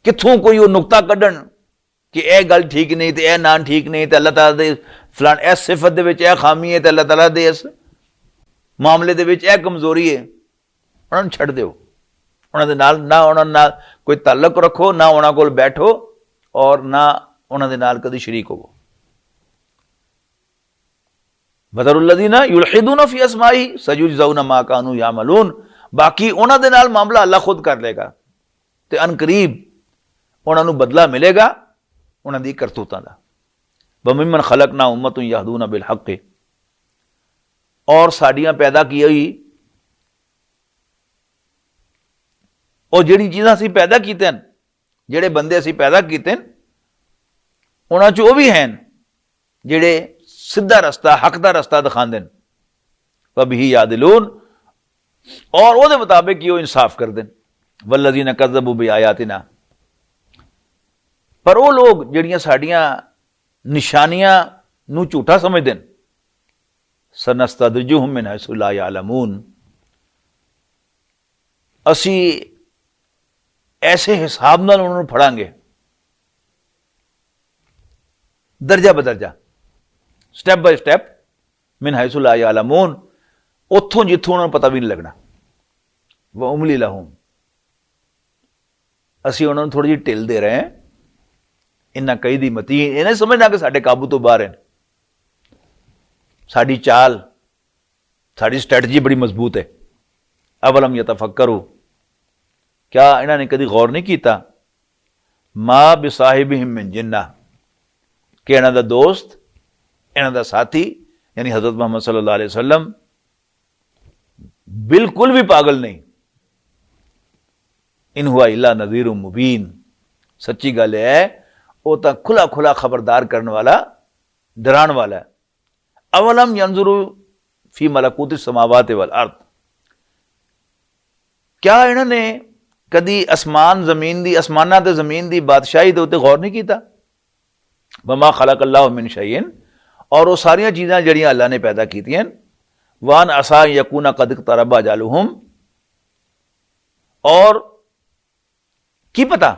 कित्थों कोई वो नुकता कड्ढण कि यह गल ठीक नहीं तो यह ना ठीक नहीं, तो अल्लाह ताला दे फलान इस सिफत दे विच यह खामी है, तो अल्लाह ताला दे इस मामले दे विच यह कमजोरी है। उन्होंने छड्ड दिओ, उन्हां दे नाल ना उन्हां नाल कोई ताल्लुक रखो, ना उन्हां कोल बैठो और ना उन्हां दे नाल कदी शरीक होवो। वज़रुल लज़ीना युल्हिदूना फी अस्माइही सयुजज़ौना मा कानू यामलून, बाकी उन्हां दे नाल मामला अल्लाह खुद कर लेगा ते अनकरीब उन्हां नूं बदला मिलेगा उन्हां दी करतूतां दा। वमिम्मन खलकना उम्मतुन यहदूना बिल हक़्क़ि, और साडियां पैदा की हुई और जिहड़ी चीज़ां असीं पैदा कीते हैं, जिहड़े बंदे असीं पैदा कीते हैं, उन्हां च वो भी हैं जिहड़े सीधा रस्ता हक दा रस्ता दिखांदे ने। वबिही यादिलून, और वो मुताबिक ही वो इंसाफ करदे ने। वल्लज़ीना कज़्ज़बू बिआयातिना, पर वो लोग ਜਿਹੜੀਆਂ ਸਾਡੀਆਂ ਨਿਸ਼ਾਨੀਆਂ ਨੂੰ ਝੂਠਾ ਸਮਝਦੇ ਨੇ, ਸਨਸਤਦਰਿਜੁਹੁਮ ਮਿਨ ਹੈਸੁ ਲਾ ਯਅਲਮੂਨ, ਅਸੀਂ ऐसे हिसाब नाल उन्होंने फड़ांगे, दर्जा बदर्जा, स्टैप बाय स्टैप, मिन हैसु ला यालमून, उथों जिथों उन्होंने पता भी नहीं लगना। व उमली लहुम, असी उन्होंने थोड़ी जी ढिल दे रहे हैं, इन्ना कई दी मतीन, इन्हें समझना कि साडे काबू तो बाहर है, साडी चाल, साडी स्ट्रैटजी बड़ी मजबूत है। अवलम यतफक्करू, क्या इन्होंने कभी गौर नहीं किया, मां बिसाहिबिहिम मिन जिन्ना, कि इन्हों का दोस्त, इन्हों का साथी यानी हजरत मोहम्मद सल्लल्लाहु अलैहि वसल्लम बिल्कुल भी पागल नहीं। इन हुआ इल्ला नज़ीरुम मुबीन, सच्ची गल है वो तो खुला खुला खबरदार करने वाला, डरान वाला है। अवलम यंजुरू फी मलकूति समावाति वल अर्द, क्या इन्होंने कदी आसमान जमीन दी, आसमाना ते जमीन दी बादशाही दे उत्ते गौर नहीं किया। वमा खलकल्लाहु मिन शैइन, और वो सारिया चीज़ां जड़ियां अल्लाह ने पैदा कीतियां, वान असा यकूना कद इक़तरबा अजलुहुम, और की पता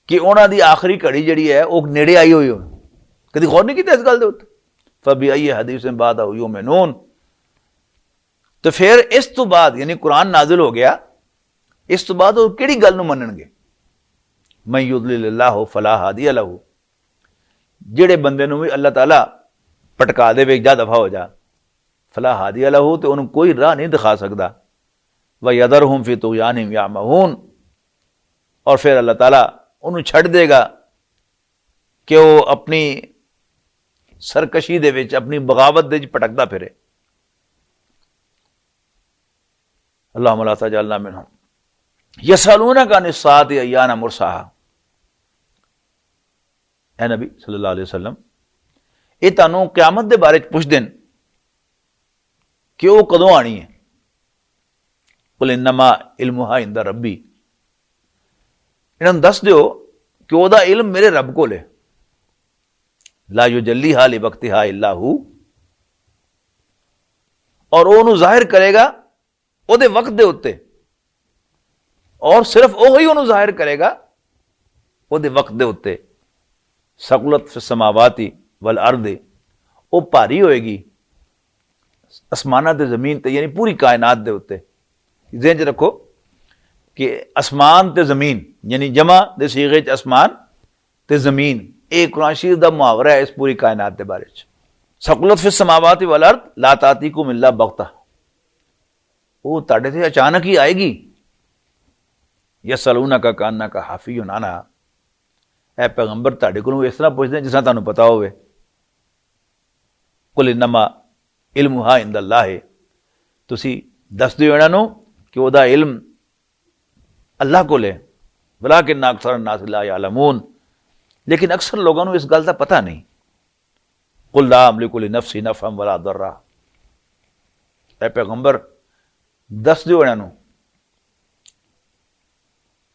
कि उन्हां दी आखिरी घड़ी जड़ी है वो नेड़े आई हुई हो, कदी गौर नहीं किया इस गल दे उत्ते। फबिअय्यि हदीसिन बादहु युमिनून, तो फिर इस तो बाद यानी कुरान नाजिल हो गया, इस तो बाद वो किहड़ी गल नूं मन्नणगे। मैं युदलिल्लाहु फला हादिया लहू, जिहड़े बंदे नूं भी अल्लाह ताला पटका दे, जा दफा हो जा, फला हादिया लहू, तो उन्होंने कोई राह नहीं दिखा सकता। व यदरहुम फी तुग़यानिहिम यामहून, और फिर अल्लाह ताला उन्होंने छड़ देगा कि वो अपनी सरकशी दे विच, अपनी बगावत दे विच भटकदा फिरे। अल्लाहुम्मा ला तजअलना मिनहुम। यसअलूनका अनिस्साअति अय्याना मुरसाहा, ऐ नबी सल्लल्लाहु अलैहि वसल्लम, ये तुहानूं क़यामत दे बारे च पुछदे न कि वो कदों आनी है। कुल इन्नमा इल्मुहा इंदा रब्बी, इन्हां दस दिओ कि ओहदा इल्म मेरे रब कोल है। ला युजल्लिहा लिवक्तिहा इल्ला हू, और ओनू जाहिर करेगा ਉਹਦੇ वक्त ਦੇ ਉੱਤੇ, और सिर्फ ਉਹੀ ਉਹਨੂੰ ਜ਼ਾਹਿਰ ਕਰੇਗਾ ਉਹਦੇ वक्त ਦੇ ਉੱਤੇ। सकुलत फिस समावाति वल अर्द, ਉਹ ਭਾਰੀ ਹੋਏਗੀ आसमानां ते जमीन ते, यानी पूरी कायनात दे उत्ते। ज़हन च रखो कि आसमान ते जमीन यानी जमा दे सीगे च आसमान ते जमीन, एक कुरान शरीफ दा मुहावरा है इस पूरी कायनात दे बारे च। सकुलत फिस समावाति वल अर्द ला तातीकुम इल्ला बग़्ता, वो ताड़े से अचानक ही आएगी। यसअलूनका कान्नका हाफियुन अन्हा, ऐ पैगंबर ताड़े कोलों इस तरह पुछदे जिस तरह तुहानूं पता होवे। कुल इन्नमा इल्मुहा इंदल्लाह, तुसी दस दिओ इन्हां नूं कि ओहदा इल्म अल्लाह कोल है। वलाकिन्ना अक्सर अन्नास ला यअलमून, लेकिन अक्सर लोगों नूं इस गल दा पता नहीं। कुल ला अमलिकु लिनफ्सी नफ़अन वला दर्रा, ऐ पैगंबर दस दिओ इन्हां नूं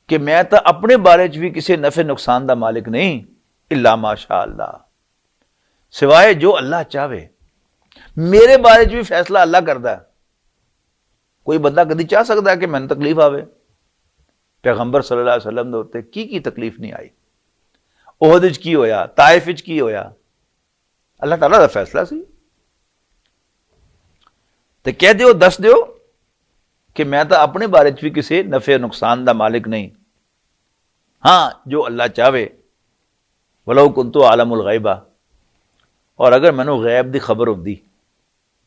कि मैं तो अपने बारे च भी किसी नफे नुकसान का मालिक नहीं, इल्ला माशा अल्लाह, सिवाय जो अल्लाह चाहे। मेरे बारे च भी फैसला अल्लाह करता है। कोई बंदा कभी चाह सकता है कि मैंने तकलीफ आवे? पैगंबर सल्लल्लाहु अलैहि वसल्लम दे उत्ते की तकलीफ नहीं आई। ओहद विच की होया, ताइफ विच की होया, अल्लाह ताला दा फैसला सी। ते कह दिओ, दस दिओ कि मैं तो अपने बारे च भी किसी नफे नुकसान का मालिक नहीं, हाँ जो अल्लाह चाहे। वलो कुन्तु आलमुल गैबा, और अगर मैनू गैब की खबर होंदी,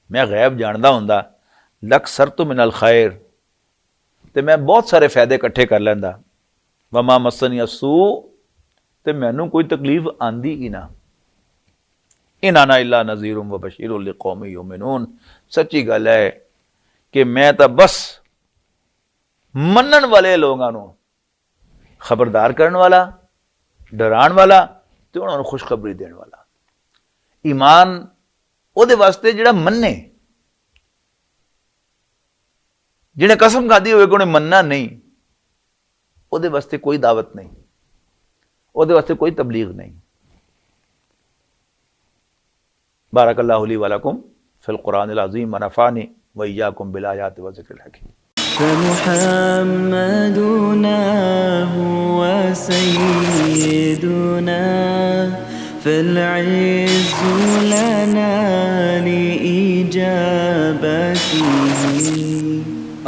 मैं गैब जानता होंदा, लकसरतु मिनल खैर, तो मैं बहुत सारे फायदे इकट्ठे कर लैंदा। वमा मस्सनी अस्सू, तो मैनू कोई तकलीफ आंदी ही ना। इन अना इल्ला नज़ीरुम व बशीरुन लिकौमिन युमिनून, सच्ची गल है कि मैं तो बस मनन वाले लोगों को खबरदार करने वाला, डरान वाला, तो उन्होंने खुशखबरी देने वाला। ईमान उहदे वास्ते जिहड़ा मन्ने, जिन्हें कसम खाधी होवे कि उन्हें मनना नहीं, उहदे वास्ते कोई दावत नहीं। ਉਹਦੇ ਵਾਸਤੇ ਕੋਈ ਤਬਲੀਗ नहीं। बारकल्लाहु ली वलकुम फिल कुरानिल अज़ीम व नफ़ानी व इय्याकुम बिल आयाति व ज़िक्रिल हकीम। فمحمدنا هو سيدنا فالعز لنا لإجابته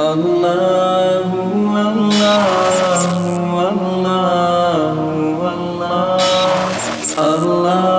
الله الله الله الله الله